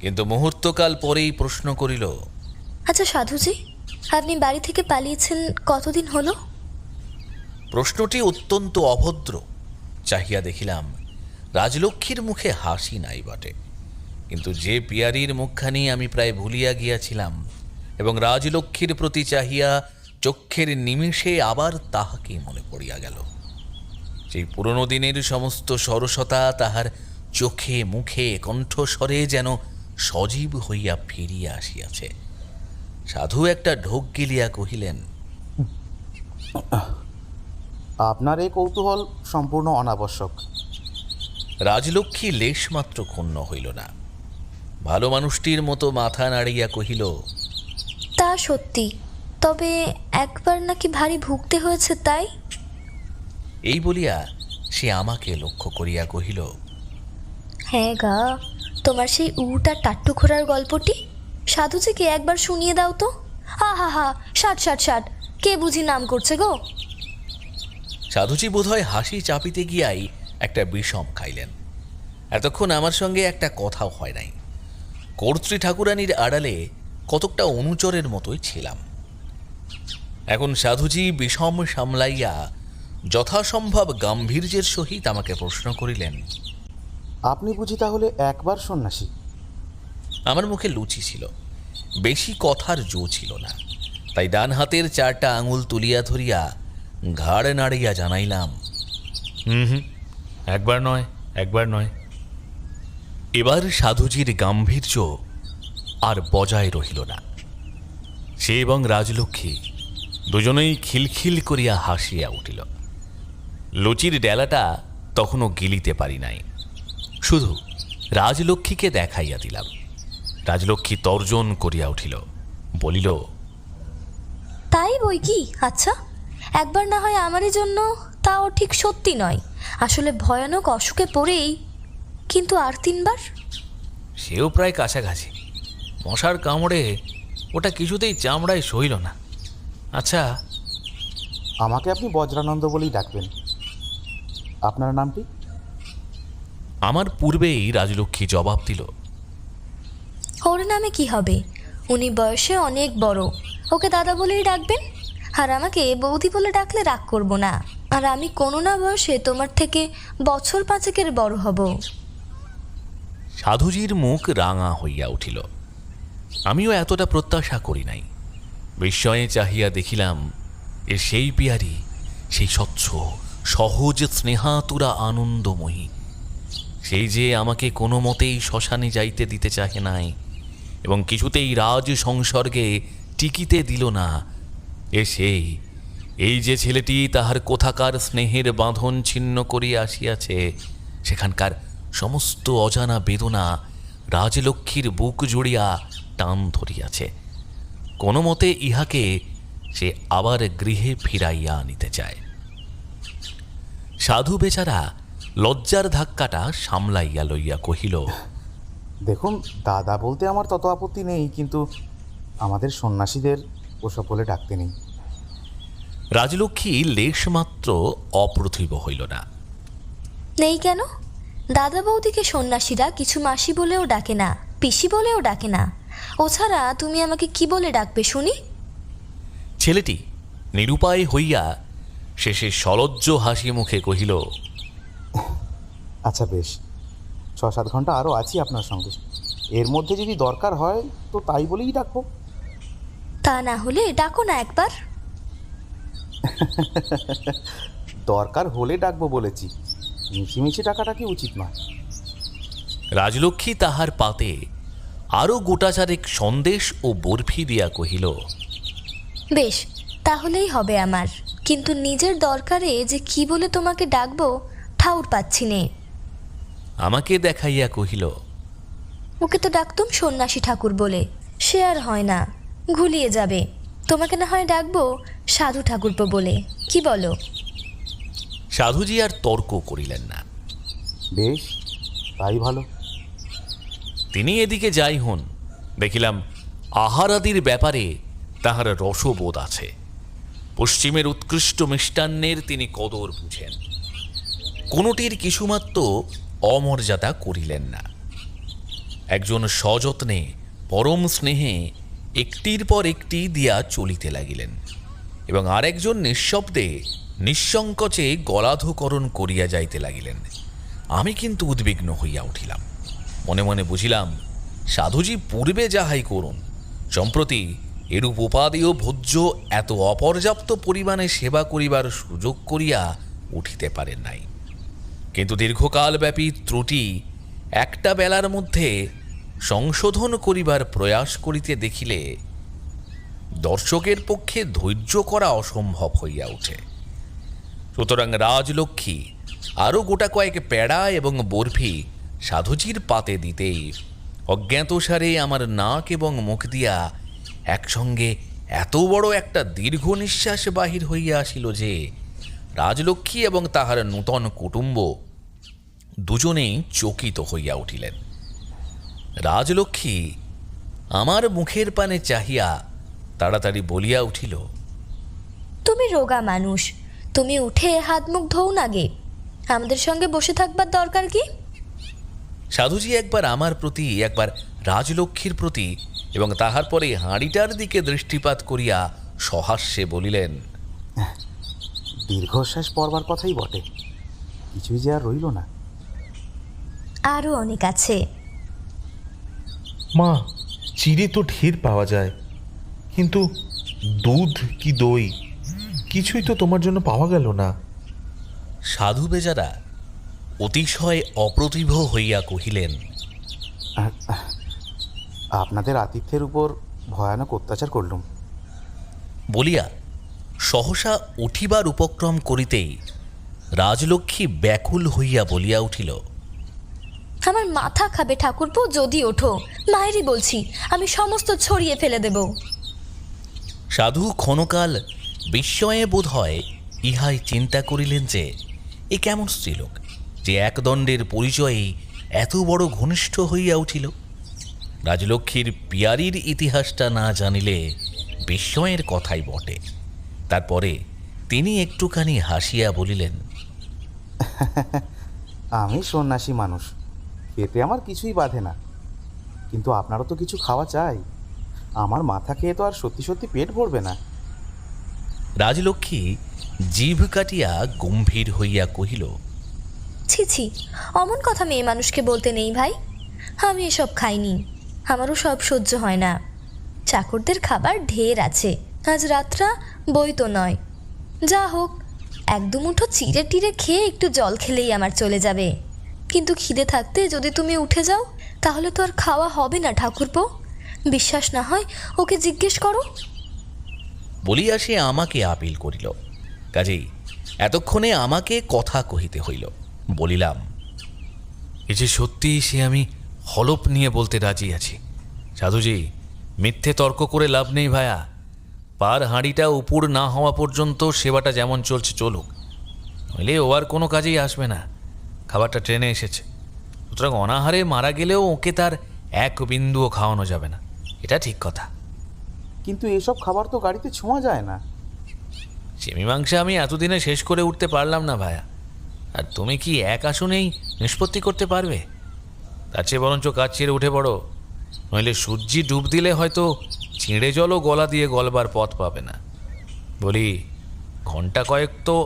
[SPEAKER 1] কিন্তু মুহূর্তকাল পরেই প্রশ্ন করিল,
[SPEAKER 4] আচ্ছা সাধুজি, আপনি বাড়ি থেকে পালিয়েছেন কতদিন হলো?
[SPEAKER 1] প্রশ্নটি অত্যন্ত অভদ্র। চাহিয়া দেখিলাম রাজলক্ষ্মীর মুখে হাসি নাই বটে, কিন্তু যে পিয়ারির মুখখানি আমি প্রায় ভুলিয়া গিয়াছিলাম এবং রাজলক্ষ্মীর প্রতি চাহিয়া চক্ষের নিমেষে আবার তাহাকেই মনে পড়িয়া গেল। সেই পুরনো দিনের সমস্ত সরসতা তাহার চোখে, মুখে, কণ্ঠস্বরে যেন সজীব হইয়া ফিরিয়া আসিয়াছে। সাধু একটা ঢোক গিলিয়া কহিলেন,
[SPEAKER 8] আপনার এই কৌতূহল সম্পূর্ণ অনাবশ্যক।
[SPEAKER 1] রাজলক্ষ্মী লেশমাত্র ক্ষুণ্ণ হইল না। ভালো মানুষটির মতো মাথা নাড়িয়া কহিল,
[SPEAKER 4] তা সত্যি, তবে একবার নাকি ভারী ভুগতে হয়েছে, তাই?
[SPEAKER 1] এই বলিয়া সে আমাকে লক্ষ্য করিয়া কহিল,
[SPEAKER 4] হ্যাঁ গা, তোমার সেই উট আর টাট্টু ঘোড়ার গল্পটি সাধুজিকে একবার শুনিয়ে দাও তো। হা হা হা, ষাট ষাট ষাট, কে বুঝি নাম করছে গো?
[SPEAKER 1] সাধুজি বোধহয় হাসি চাপিতে গিয়াই একটা বিষম খাইলেন। এতক্ষণ আমার সঙ্গে একটা কথাও হয় নাই। কর্ত্রী ঠাকুরানীর আড়ালে কতকটা অনুচরের মতোই ছিলাম। এখন সাধুজি বিষম সামলাইয়া যথাসম্ভব গাম্ভীর্যের সহিত আমাকে প্রশ্ন করিলেন,
[SPEAKER 8] আপনি বুঝি তাহলে একবার সন্ন্যাসী?
[SPEAKER 1] আমার মুখে লুচি ছিল, বেশি কথার জো ছিল না, তাই ডান হাতের 4টা আঙুল তুলিয়া ধরিয়া ঘাড় নাড়িয়া জানাইলাম,
[SPEAKER 6] একবার নয়, একবার নয়।
[SPEAKER 1] এবার সাধুজির গাম্ভীর্য আর বজায় রহিল না। সে এবং রাজলক্ষ্মী দুজনেই খিলখিল করিয়া হাসিয়া উঠিল। লুচির ডেলাটা তখনও গিলিতে পারি নাই, শুধু রাজলক্ষ্মীকে দেখাইয়া দিলাম। রাজলক্ষ্মী তর্জন করিয়া উঠিল, বলিল,
[SPEAKER 4] তাই বই কি? আচ্ছা, একবার না হয় আমারই জন্য, তাও ঠিক সত্যি নয়, আসলে ভয়ানক অসুখে পড়েই, কিন্তু আর 3বার?
[SPEAKER 6] সেও প্রায় কাছাকাছি। মশার কামড়ে ওটা কিছুতেই চামড়ায় সইল না। আচ্ছা,
[SPEAKER 8] আমাকে আপনি বজ্রানন্দ বলেই ডাকবেন। আপনার নামটি?
[SPEAKER 1] আমার পূর্বেই রাজলক্ষ্মী জবাব দিল,
[SPEAKER 4] ওর নামে কি হবে? উনি বয়সে অনেক বড়, ওকে দাদা বলেই ডাকবেন। আর আমাকে বৌদি বলে ডাকলে রাগ করব না। আর আমি কোনো না বয়সে তোমার থেকে বছর 5-এর বড় হব।
[SPEAKER 1] সাধুজির মুখ রাঙা হইয়া উঠিল। আমিও এতটা প্রত্যাশা করি নাই। বিস্ময়ে চাহিয়া দেখিলাম, এ সেই পিয়ারি, সেই স্বচ্ছ সহজ স্নেহাতুরা আনন্দময়ী, সেই যে আমাকে কোনো মতেই শ্মশানে যাইতে দিতে চাহে নাই এবং কিছুতেই রাজ সংসর্গে টিকিতে দিল না। এ সেই, এই যে ছেলেটি তাহার কোথাকার স্নেহের বাঁধন ছিন্ন করিয়া আসিয়াছে, সেখানকার সমস্ত অজানা বেদনা রাজলক্ষ্মীর বুক জুড়িয়া টান ধরিয়াছে। কোনো মতে ইহাকে সে আবার গৃহে ফিরাইয়া আনিতে চায়। সাধু বেচারা লজ্জার ধাক্কাটা সামলাইয়া লইয়া কহিল,
[SPEAKER 8] দেখুন, দাদা বলতে আমার তত আপত্তি নেই, কিন্তু আমাদের সন্ন্যাসীদের ওসব বলে ডাকতে নেই।
[SPEAKER 1] রাজলক্ষ্মী লেশমাত্র অপ্রতিভ হইল না।
[SPEAKER 4] নেই কেন? দাদা বৌদিকে সন্ন্যাসীরা কিছু মাসি বলেও ডাকে না, পিসি বলেও ডাকে না। ও ছাড়া তুমি আমাকে কি বলে ডাকবে শুনি?
[SPEAKER 1] ছেলেটি নিরুপায় হইয়া শেষে সলজ্জ হাসি মুখে কহিল,
[SPEAKER 8] আচ্ছা বেশ, 6-7 ঘন্টা আরও আছি আপনার সঙ্গে। এর মধ্যে যদি দরকার হয় তো তাই বলেই ডাকবো।
[SPEAKER 4] তা না হলে ডাকো না একবার।
[SPEAKER 8] দরকার হলে ডাকবো বলেছি, মিছিমিছি ডাকাটা কি উচিত নয়।
[SPEAKER 1] রাজলক্ষ্মী তাহার পাতে আরো গোটাচারেক সন্দেশ ও বরফি দিয়া কহিল,
[SPEAKER 4] বেশ, তাহলেই হবে আমার। কিন্তু নিজের দরকারে যে কি বলে তোমাকে ডাকবো ঠাউর পাচ্ছি নে।
[SPEAKER 1] আমাকে দেখাইয়া কহিল,
[SPEAKER 4] ওকে তো ডাকতুম সন্ন্যাসী ঠাকুর বলে, সে আর হয় না, ঘুলিয়ে যাবে। তোমাকে না হয় ডাকবো সাধু ঠাকুরপো বলে, কি বলো?
[SPEAKER 1] সাধুজি আর তর্ক করিলেন না।
[SPEAKER 8] বেশ, তাই ভালো।
[SPEAKER 1] তিনি এদিকে যাই হন, দেখিলাম আহারাদির ব্যাপারে তাহার রসবোধ আছে। পশ্চিমের উৎকৃষ্ট মিষ্টান্নের তিনি কদর বুঝেন। কোনোটির কিছুমাত্র অমর্যাদা করিলেন না। একজন সযত্নে পরম স্নেহে একটির পর একটি দিয়া চলিতে লাগিলেন এবং আরেকজন নিঃশব্দে নিঃসংকোচে গলাধকরণ করিয়া যাইতে লাগিলেন। আমি কিন্তু উদ্বিগ্ন হইয়া উঠিলাম। মনে মনে বুঝিলাম, সাধুজি পূর্বে যাহাই করুন, সম্প্রতি এরূপ উপাদেয় ভোজ্য এত অপর্যাপ্ত পরিমাণে সেবা করিবার সুযোগ করিয়া উঠিতে পারেন নাই। কিন্তু দীর্ঘকালব্যাপী ত্রুটি একটা বেলার মধ্যে সংশোধন করিবার প্রয়াস করিতে দেখিলে দর্শকের পক্ষে ধৈর্য করা অসম্ভব হইয়া ওঠে। সুতরাং রাজলক্ষ্মী আরও গোটা কয়েক পেড়া এবং বরফি সাধুজির পাতে দিতেই অজ্ঞাতসারে আমার নাক এবং মুখ দিয়া একসঙ্গে এত বড় একটা দীর্ঘ নিঃশ্বাস বাহির হইয়া আসিল যে রাজলক্ষ্মী এবং তাহার নূতন কুটুম্ব দুজনেই চকিত হইয়া উঠিলেন। রাজলক্ষ্মী আমার মুখের পানে চাহিয়া তাড়াতাড়ি বলিয়া উঠিল,
[SPEAKER 4] তুমি রোগা মানুষ, তুমি উঠে হাত মুখ ধোও না গে, আমাদের সঙ্গে বসে থাকবার দরকার কি?
[SPEAKER 1] সাধুজি একবার আমার প্রতি, একবার রাজলক্ষ্মীর প্রতি এবং তাহার পরে হাঁড়িটার দিকে দৃষ্টিপাত করিয়া সহাস্যে বলিলেন,
[SPEAKER 8] দীর্ঘশ্বাস পড়বার কথাই বটে, কিছুই যে আর রইল না।
[SPEAKER 4] আরও অনেক আছে।
[SPEAKER 5] মা, চিড়ে তো ঢের পাওয়া যায়, কিন্তু দুধ কি দই কিছুই তো তোমার জন্য পাওয়া গেল না।
[SPEAKER 1] সাধু বেচারা অতিশয় অপ্রতিভ হইয়া কহিলেন,
[SPEAKER 8] আপনাদের আতিথ্যের উপর ভয়ানক অত্যাচার করলুম।
[SPEAKER 1] বলিয়া সহসা উঠিবার উপক্রম করিতেই রাজলক্ষ্মী ব্যাকুল হইয়া বলিয়া উঠিল,
[SPEAKER 4] আমার মাথা খাবে ঠাকুরপো যদি ওঠো, মায়েরই বলছি, আমি সমস্ত ছড়িয়ে ফেলে দেব।
[SPEAKER 1] সাধু ক্ষণকাল বিস্ময়ে বোধ হয় ইহাই চিন্তা করিলেন যে এ কেমন স্ত্রীলোক যে একদণ্ডের পরিচয়েই এত বড় ঘনিষ্ঠ হইয়া উঠিল। রাজলক্ষ্মীর পিয়ারির ইতিহাসটা না জানিলে বিস্ময়ের কথাই বটে। তারপরে তিনি একটুখানি হাসিয়া বলিলেন,
[SPEAKER 8] আমি সন্ন্যাসী মানুষ, খেতে আমার কিছুই বাধে না, কিন্তু আপনারও তো কিছু খাওয়া চাই। আমার মাথা খেয়ে তো আর সত্যি সত্যি পেট ভরবে না।
[SPEAKER 1] রাজলক্ষ্মী জিভ কাটিয়া গম্ভীর হইয়া কহিল,
[SPEAKER 4] ছি ছি, অমন কথা মেয়ে মানুষকে বলতে নেই ভাই, আমি এসব খাইনি, আমারও সব সহ্য হয় না। চাকরদের খাবার ঢের আছে, আজ রাতটা বই তো নয়। যা হোক, এক দুমুঠো চিড়ে টিড়ে খেয়ে একটু জল খেলেই আমার চলে যাবে, কিন্তু খিদে থাকতে যদি তুমি উঠে যাও তাহলে তো আর খাওয়া হবে না ঠাকুরপো। বিশ্বাস না হয় ওকে জিজ্ঞেস করো।
[SPEAKER 1] বলিয়া সে আমাকে আপিল করিল, কাজেই এতক্ষণে আমাকে কথা কহিতে হইল। বলিলাম,
[SPEAKER 6] এ যে সত্যি সে আমি হলপ নিয়ে বলতে রাজি আছি। সাধুজি, মিথ্যে তর্ক করে লাভ নেই ভায়া। পার হাঁড়িটা উপুর না হওয়া পর্যন্ত সেবাটা যেমন চলছে চলুক, নইলে ও আর কোনো কাজেই আসবে না। খাবারটা ট্রেনে এসেছে, সুতরাং অনাহারে মারা গেলেও ওকে তার এক বিন্দুও খাওয়ানো যাবে না, এটা ঠিক কথা।
[SPEAKER 8] কিন্তু এসব খাবার তো গাড়িতে ছোঁয়া যায় না।
[SPEAKER 6] সে মীমাংসা আমি এতদিনে শেষ করে উঠতে পারলাম না ভায়া, আর তুমি কি এক আসনেই নিষ্পত্তি করতে পারবে? তার চেয়ে বরঞ্চ কাজ ছেড়ে উঠে পড়ো, নইলে সূর্যি ডুব দিলে হয়তো ছিঁড়ে জলও গলা দিয়ে গলবার পথ পাবে না। বলি, ঘন্টা কয়েক তো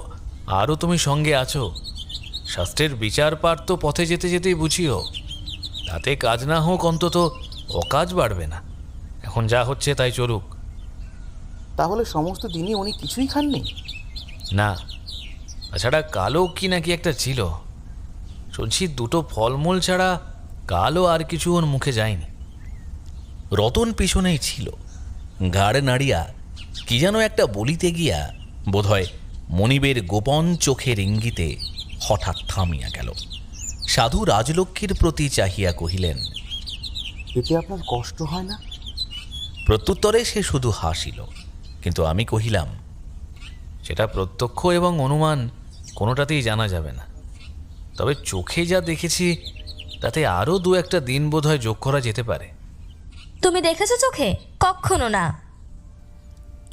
[SPEAKER 6] আরও তুমি সঙ্গে আছো, শাস্ত্রের বিচার পার তো পথে যেতে যেতেই বুঝিও। তাতে কাজ না হোক, অন্তত অকাজ বাড়বে না। এখন যা হচ্ছে তাই চলুক।
[SPEAKER 8] তাহলে সমস্ত দিনই উনি কিছুই খাননি?
[SPEAKER 6] না, তাছাড়া কালো কি নাকি একটা ছিল, শুনছি দুটো ফলমূল ছাড়া কালো আর কিছু ওর মুখে যায়নি।
[SPEAKER 1] রতন পিছনেই ছিল, গাড় নাড়িয়া কি যেন একটা বলিতে গিয়া বোধহয় মনিবের গোপন চোখের ইঙ্গিতে হঠাৎ থামিয়া গেল। সাধু রাজলক্ষ্মীর প্রতি চাহিয়া কহিলেন,
[SPEAKER 8] এতে আপনার কষ্ট হয় না?
[SPEAKER 1] প্রত্যুত্তরে সে শুধু হাসিল, কিন্তু আমি কহিলাম,
[SPEAKER 6] সেটা প্রত্যক্ষ এবং অনুমান কোনোটাতেই জানা যাবে না, তবে চোখে যা দেখেছি তাতে আরও দু একটা দিন বোধহয় যোগ করা যেতে পারে।
[SPEAKER 4] তুমি দেখেছো চোখে? কখনো না।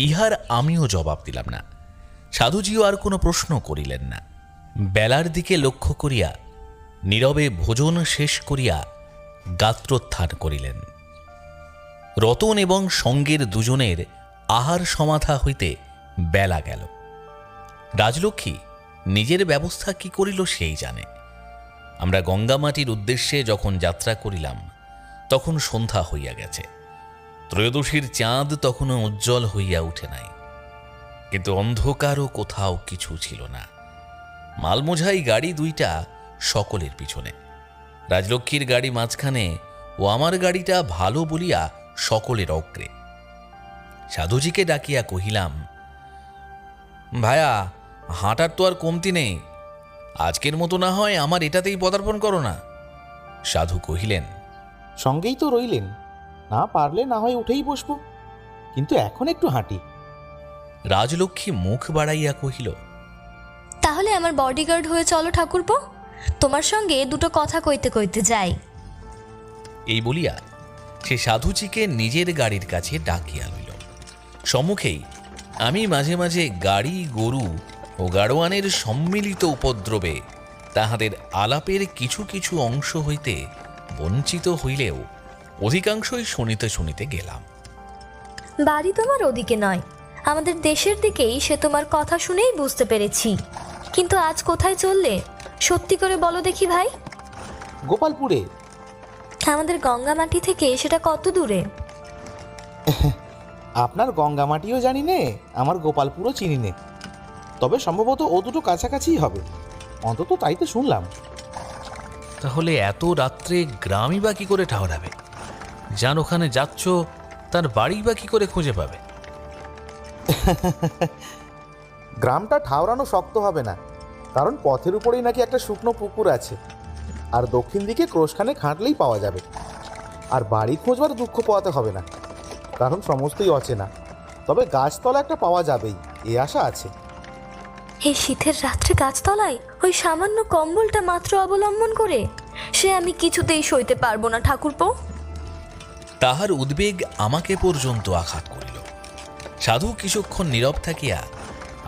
[SPEAKER 1] ইহার আমিও জবাব দিলাম না। সাধুজিও আর কোনো প্রশ্ন করিলেন না। বেলার দিকে লক্ষ্য করিয়া নীরবে ভোজন শেষ করিয়া গাত্রোত্থান করিলেন। রতন এবং সঙ্গের দুজনের আহার সমাধা হইতে বেলা গেল। রাজলক্ষ্মী নিজের ব্যবস্থা কি করিল সেই জানে। আমরা গঙ্গামাটির উদ্দেশ্যে যখন যাত্রা করিলাম তখন সন্ধ্যা হইয়া গেছে। ত্রয়োদশীর চাঁদ তখনও উজ্জ্বল হইয়া উঠে নাই, কিন্তু অন্ধকারও কোথাও কিছু ছিল না। মালমোঝাই গাড়ি দুইটা সকলের পিছনে, রাজলক্ষ্মীর গাড়ি মাঝখানে ও আমার গাড়িটা ভালো বলিয়া সকলের অগ্রে। সাধুজিকে ডাকিয়া কহিলাম, ভায়া, হাঁটার তো আর কমতি নেই, আজকের মতো না হয় আমার এটাতেই পদার্পণ করো না। সাধু কহিলেন,
[SPEAKER 8] সঙ্গেই তো রইলেন, না পারলে না হয় উঠেই বসবো, কিন্তু এখন একটু হাঁটি।
[SPEAKER 1] রাজলক্ষ্মী মুখ বাড়াইয়া কহিল,
[SPEAKER 4] তাহলে আমার বডিগার্ড হয়ে চলো ঠাকুরপো, তোমার সঙ্গে দুটো কথা কইতে কইতে যাই।
[SPEAKER 1] এই বলিয়া সে সাধুজিকে নিজের গাড়ির কাছে ডাকিয়া লইল। সম্মুখেই আমি মাঝে মাঝে গাড়ি গরু ও গাড়োয়ানের সম্মিলিত উপদ্রবে তাহাদের আলাপের কিছু কিছু অংশ হইতে বঞ্চিত হইলেও অধিকাংশই শুনিতে শুনিতে গেলাম।
[SPEAKER 4] বাড়ি তোমার ওদিকে নয়, আমাদের দেশের দিকেই, সে তোমার কথা শুনেই বুঝতে পেরেছি। কিন্তু আজ কোথায় চললে সত্যি করে বলো দেখি ভাই।
[SPEAKER 8] গোপালপুরে।
[SPEAKER 4] আমাদের গঙ্গামাটি থেকে সেটা কত দূরে?
[SPEAKER 8] আপনার গঙ্গামাটিও জানি নে, আমার গোপালপুরও চিনি নে, তবে সম্ভবত ও দুটো কাছাকাছিই হবে, অন্তত তাই তো শুনলাম।
[SPEAKER 6] তাহলে এত রাত্রে গ্রামই বা কি করে ঠাহরাবে? যার ওখানে যাচ্ছ তার বাড়ি বা কি করে খুঁজে পাবে?
[SPEAKER 8] গ্রামটা ঠাওরানো শক্ত হবে না, কারণ পথের উপরেই নাকি একটা শুকনো পুকুর আছে, আর দক্ষিণ দিকে ক্রোশখানে খাঁটলেই পাওয়া যাবে। আর বাড়ি খোঁজবার দুঃখ পোয়াতে হবে না, কারণ সমস্তই অচেনা, তবে গাছতলা একটা পাওয়া যাবেই, এ আশা আছে।
[SPEAKER 4] এই শীতের রাত্রে গাছতলায় ওই সামান্য কম্বলটা মাত্র অবলম্বন করে? সে আমি কিছুতেই সইতে পারবো না ঠাকুরপো।
[SPEAKER 1] তাহার উদ্বেগ আমাকে পর্যন্ত আঘাত করিল। সাধু কিছুক্ষণ নীরব থাকিয়া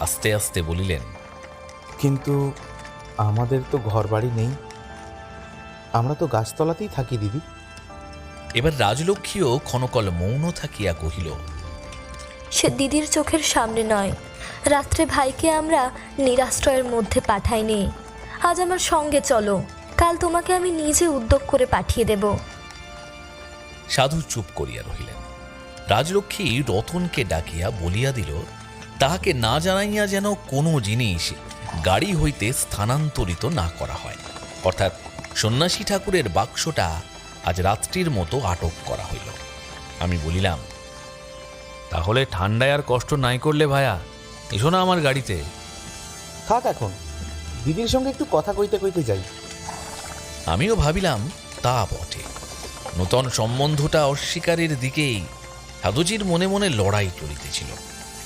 [SPEAKER 1] আস্তে আস্তে বলিলেন,
[SPEAKER 8] কিন্তু আমাদের তো ঘর বাড়ি নেই, আমরা তো গাছতলাতেই থাকি দিদি।
[SPEAKER 1] এবার রাজলক্ষ্মীও ক্ষণকাল মৌন থাকিয়া কহিল,
[SPEAKER 4] সে দিদির চোখের সামনে নয়, রাত্রে ভাইকে আমরা নিরাশ্রয়ের মধ্যে পাঠাইনি। আজ আমার সঙ্গে চলো, কাল তোমাকে আমি নিজে উদ্যোগ করে পাঠিয়ে দেব।
[SPEAKER 1] সাধু চুপ করিয়া রহিলেন। রাজলক্ষ্মী রতনকে ডাকিয়া বলিয়া দিল, তাহাকে না জানাইয়া যেন কোনো জিনিস গাড়ি হইতে স্থানান্তরিত না করা হয়, অর্থাৎ সন্ন্যাসী ঠাকুরের বাক্সটা আজ রাত্রির মতো আটক করা হইল। আমি বলিলাম,
[SPEAKER 6] তাহলে ঠান্ডায় আর কষ্ট নাই করলে ভায়া, এসো না আমার গাড়িতে।
[SPEAKER 8] থাক, এখন দিদির সঙ্গে একটু কথা কইতে কইতে যাই।
[SPEAKER 1] আমিও ভাবিলাম তা বটে। নূতন সম্বন্ধটা অস্বীকারের দিকেই সাধুজির মনে মনে লড়াই চলিতেছিল,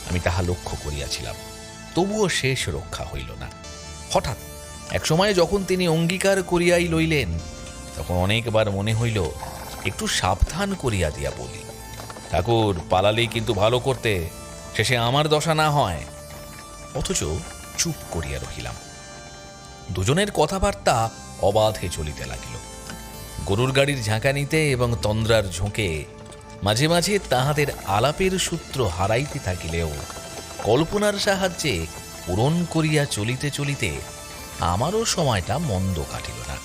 [SPEAKER 1] আমি তাহা লক্ষ্য করিয়াছিলাম। তবুও শেষ রক্ষা হইল না। হঠাৎ এক সময় যখন তিনি অঙ্গীকার করিয়াই লইলেন, তখন অনেকবার মনে হইল একটু সাবধান করিয়া দিয়া বলি, ঠাকুর পালালেই কিন্তু ভালো করতে, শেষে আমার দশা না হয়। অথচ চুপ করিয়া রহিলাম। দুজনের কথাবার্তা অবাধে চলিতে লাগিল। গরুর গাড়ির ঝাঁকানিতে এবং তন্দ্রার ঝোঁকে মাঝে মাঝে তাহাদের আলাপের সূত্র হারাইতে থাকিলেও কল্পনার সাহায্যে পূরণ করিয়া চলিতে চলিতে আমারও সময়টা মন্দ কাটিল না।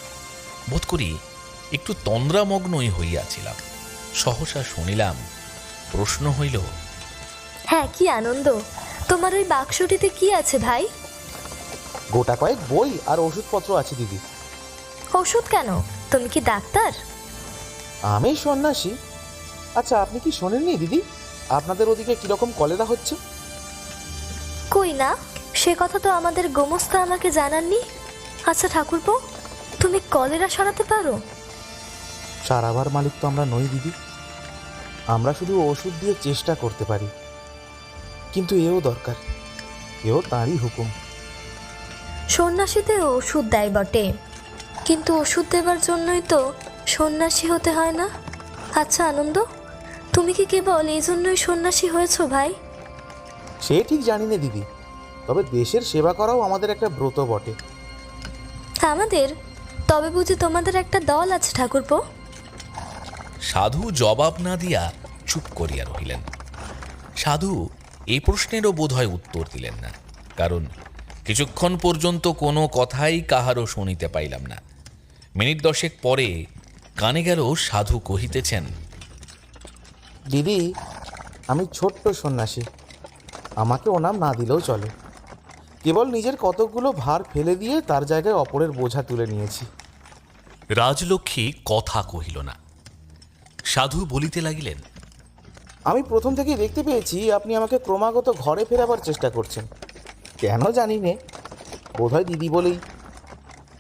[SPEAKER 1] বোধ করি একটু তন্দ্রামগ্নই হইয়াছিলাম। সহসা শুনিলাম, প্রশ্ন হইল,
[SPEAKER 4] হ্যাঁ, কি আনন্দ! তোমার ওই বাক্সটিতে কি আছে ভাই?
[SPEAKER 8] গোটা কয়েক বই আর ওষুধপত্র আছে দিদি।
[SPEAKER 4] ওষুধ কেন? তুমি কি ডাক্তার?
[SPEAKER 8] আমি সন্ন্যাসী। আচ্ছা, আপনি কি শোনেননি দিদি, আপনাদের ওদিকে কিরকম কলেরা হচ্ছে?
[SPEAKER 4] কই না, সে কথা তো আমাদের গোমস্তা আমাকে জানাননি। আচ্ছা ঠাকুরপো, তুমি কলেরা সরাতে পারো?
[SPEAKER 8] সারাবার মালিক তো আমরা নই দিদি, আমরা শুধু ওষুধ দিয়ে চেষ্টা করতে পারি। কিন্তু এও দরকার, এও তাঁরই হুকুম।
[SPEAKER 4] সন্ন্যাসীতে ওষুধ দেয় বটে, কিন্তু ওষুধ দেবার জন্যই তো সন্ন্যাসী হতে হয় না। আচ্ছা আনন্দ, তুমি কি কেবল এই জন্যই সন্ন্যাসী হয়েছো ভাই?
[SPEAKER 8] সে ঠিক জানি না দিদি, তবে দেশের সেবা করাও আমাদের একটা ব্রত বটে।
[SPEAKER 4] আমাদের? তবে বুঝি তোমাদের একটা দল আছে ঠাকুরপো?
[SPEAKER 1] সাধু জবাব না দিয়া চুপ করিয়া রহিলেন। সাধু এই প্রশ্নেরও বোধহয় উত্তর দিলেন না, কারণ কিছুক্ষণ পর্যন্ত কোনো কথাই কাহারও শুনিতে পাইলাম না। মিনিট 10 পরে কানে গেল সাধু কহিতেছেন,
[SPEAKER 8] দিদি, আমি ছোট্ট সন্ন্যাসী, আমাকে ও নাম না দিলেও চলে। কেবল নিজের কতকগুলো ভার ফেলে দিয়ে তার জায়গায় অপরের বোঝা তুলে নিয়েছি।
[SPEAKER 1] রাজলক্ষ্মী কথা কহিল না। সাধু বলিতে লাগিলেন,
[SPEAKER 8] আমি প্রথম থেকেই দেখতে পেয়েছি আপনি আমাকে ক্রমাগত ঘরে ফেরাবার চেষ্টা করছেন। কেন জানি নে, বোধহয় দিদি বলেই।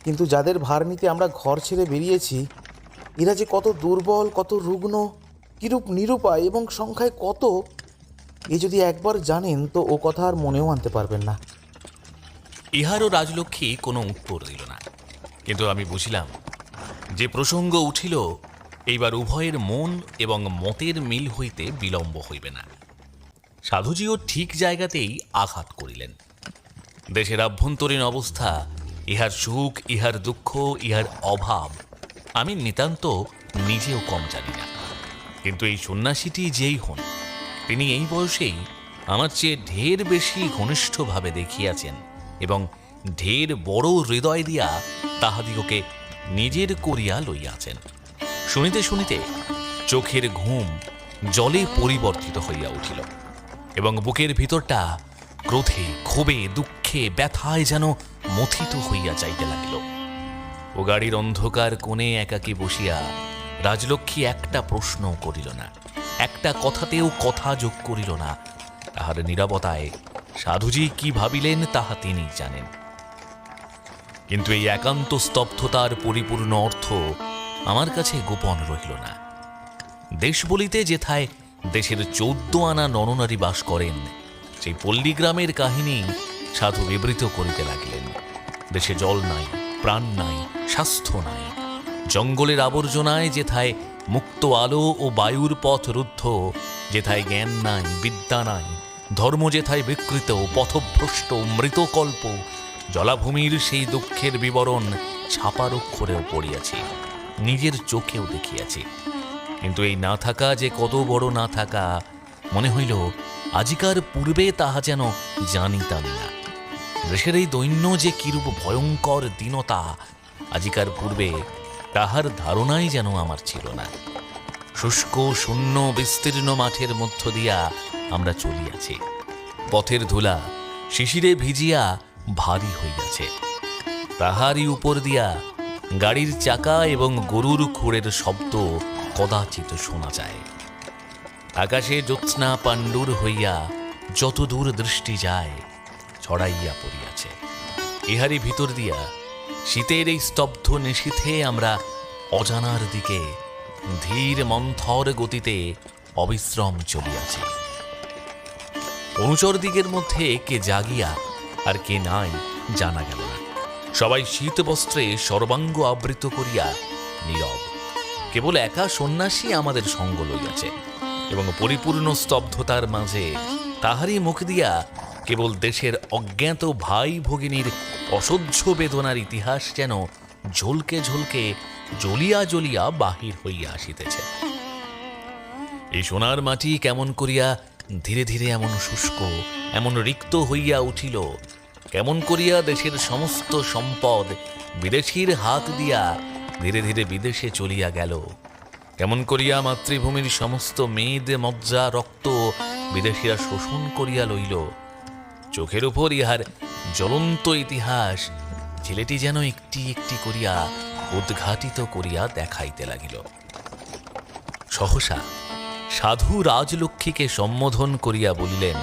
[SPEAKER 8] কিন্তু যাদের ভার নিতে আমরা ঘর ছেড়ে বেরিয়েছি, এরা যে কত দুর্বল, কত রুগ্ন, কিরূপ নিরুপায় এবং সংখ্যায় কত, এ যদি একবার জানেন তো ও কথা আর মনেও আনতে পারবেন না।
[SPEAKER 1] ইহারও রাজলক্ষ্মী কোনো উত্তর দিল না। কিন্তু আমি বুঝিলাম যে প্রসঙ্গ উঠিল, এইবার উভয়ের মন এবং মতের মিল হইতে বিলম্ব হইবে না।
[SPEAKER 3] সাধুজিও ঠিক জায়গাতেই আঘাত করিলেন। দেশের আভ্যন্তরীণ অবস্থা, ইহার সুখ, ইহার দুঃখ, ইহার অভাব আমি নিতান্ত নিজেও কম জানি না। কিন্তু এই সন্ন্যাসীটি যেই হন, তিনি এই বয়সেই আমার চেয়ে ঢের বেশি ঘনিষ্ঠভাবে দেখিয়াছেন এবং ঢের বড় হৃদয় দিয়া তাহাদিগকে নিজের করিয়া লইয়াছেন। শুনিতে শুনিতে চোখের ঘুম জলে পরিবর্তিত হইয়া উঠিল এবং বুকের ভিতরটা ক্রোধে, ক্ষোভে, দুঃখে, ব্যথায় যেন মথিত হইয়া যাইতে লাগিল। ও গাড়ির অন্ধকার কোণে একাকী বসিয়া রাজলক্ষ্মী একটা প্রশ্ন করিল না, একটা কথাতেও কথা যোগ করিল না। তাহার নীরবতায় সাধুজি কি ভাবিলেন তাহা তিনি জানেন। কিন্তু এই একান্ত স্তব্ধতার পরিপূর্ণ অর্থ আমার কাছে গোপন রহিল না। দেশ বলিতে যেথায় দেশের 14 আনা নরনারী বাস করেন, সেই পল্লীগ্রামের কাহিনী সাধু বিবৃত করিতে লাগিলেন। দেশে জল নাই, প্রাণ নাই, স্বাস্থ্য নাই। জঙ্গলের আবর্জনায় যেথায় মুক্ত আলো ও বায়ুর পথ রুদ্ধ, যেথায় জ্ঞান নাই, বিদ্যা নাই, ধর্ম যেথায় বিকৃত, পথভ্রষ্ট, মৃতকল্প, জলাভূমির সেই দুঃখের বিবরণ ছাপার অক্ষরেও পড়িয়াছি, নিজের চোখেও দেখিয়াছি। কিন্তু এই না থাকা যে কত বড় না থাকা, মনে হইল আজিকার পূর্বে তাহা যেন জানিতাম না। দেশের এই দৈন্য যে কিরূপ ভয়ঙ্কর দীনতা, আজিকার পূর্বে তাহার ধারণাই যেন আমার ছিল না। শুষ্ক শূন্য বিস্তীর্ণ মাঠের মধ্য দিয়া আমরা চলিয়াছি। পথের ধুলা শিশিরে ভিজিয়া ভারী হইয়াছে। তাহারই উপর দিয়া গাড়ির চাকা এবং গরুর খুঁড়ের শব্দ কদাচিৎ শোনা যায়। আকাশে জ্যোৎস্না পাণ্ডুর হইয়া যত দূর দৃষ্টি যায় ছড়াইয়া পড়িয়াছে। ইহারি ভিতর দিয়া শীতের এই স্তব্ধ নিশীথে আমরা অজানার দিকে ধীর মন্থর গতিতে অবিশ্রাম চলিয়াছি। অনুচর দিকের মধ্যে কে জাগিয়া আর কে নাই জানা গেল না। সবাই শীত বস্ত্রে সর্বাঙ্গ আবৃত করিয়া নীরব। কেবল একা সন্ন্যাসী আমাদের সঙ্গ লইয়াছে এবং পরিপূর্ণ স্তব্ধতার মাঝে তাহারই মুখ দিয়া কেবল দেশের অজ্ঞাত ভাই ভগিনীর অসহ্য বেদনার ইতিহাস যেন ঝলকে ঝলকে জ্বলিয়া জ্বলিয়া বাহির হইয়া আসিতেছে। এই সোনার মাটি কেমন করিয়া ধীরে ধীরে এমন শুষ্ক, এমন রিক্ত হইয়া উঠিল, কেমন করিয়া দেশের সমস্ত সম্পদ বিদেশীর হাত দিয়া ধীরে ধীরে বিদেশে চলিয়া গেল, কেমন করিয়া মাতৃভূমির সমস্ত মেদ, মজ্জা, রক্ত বিদেশীরা শোষণ করিয়া লইল। চোখের উপর ইহার জ্বলন্ত ইতিহাস ছেলেটি যেন একটি একটি করিয়া উদ্ঘাটিত করিয়া দেখাইতে লাগিল। সহসা সাধু রাজলক্ষ্মীকে সম্বোধন করিয়া বলিলেন,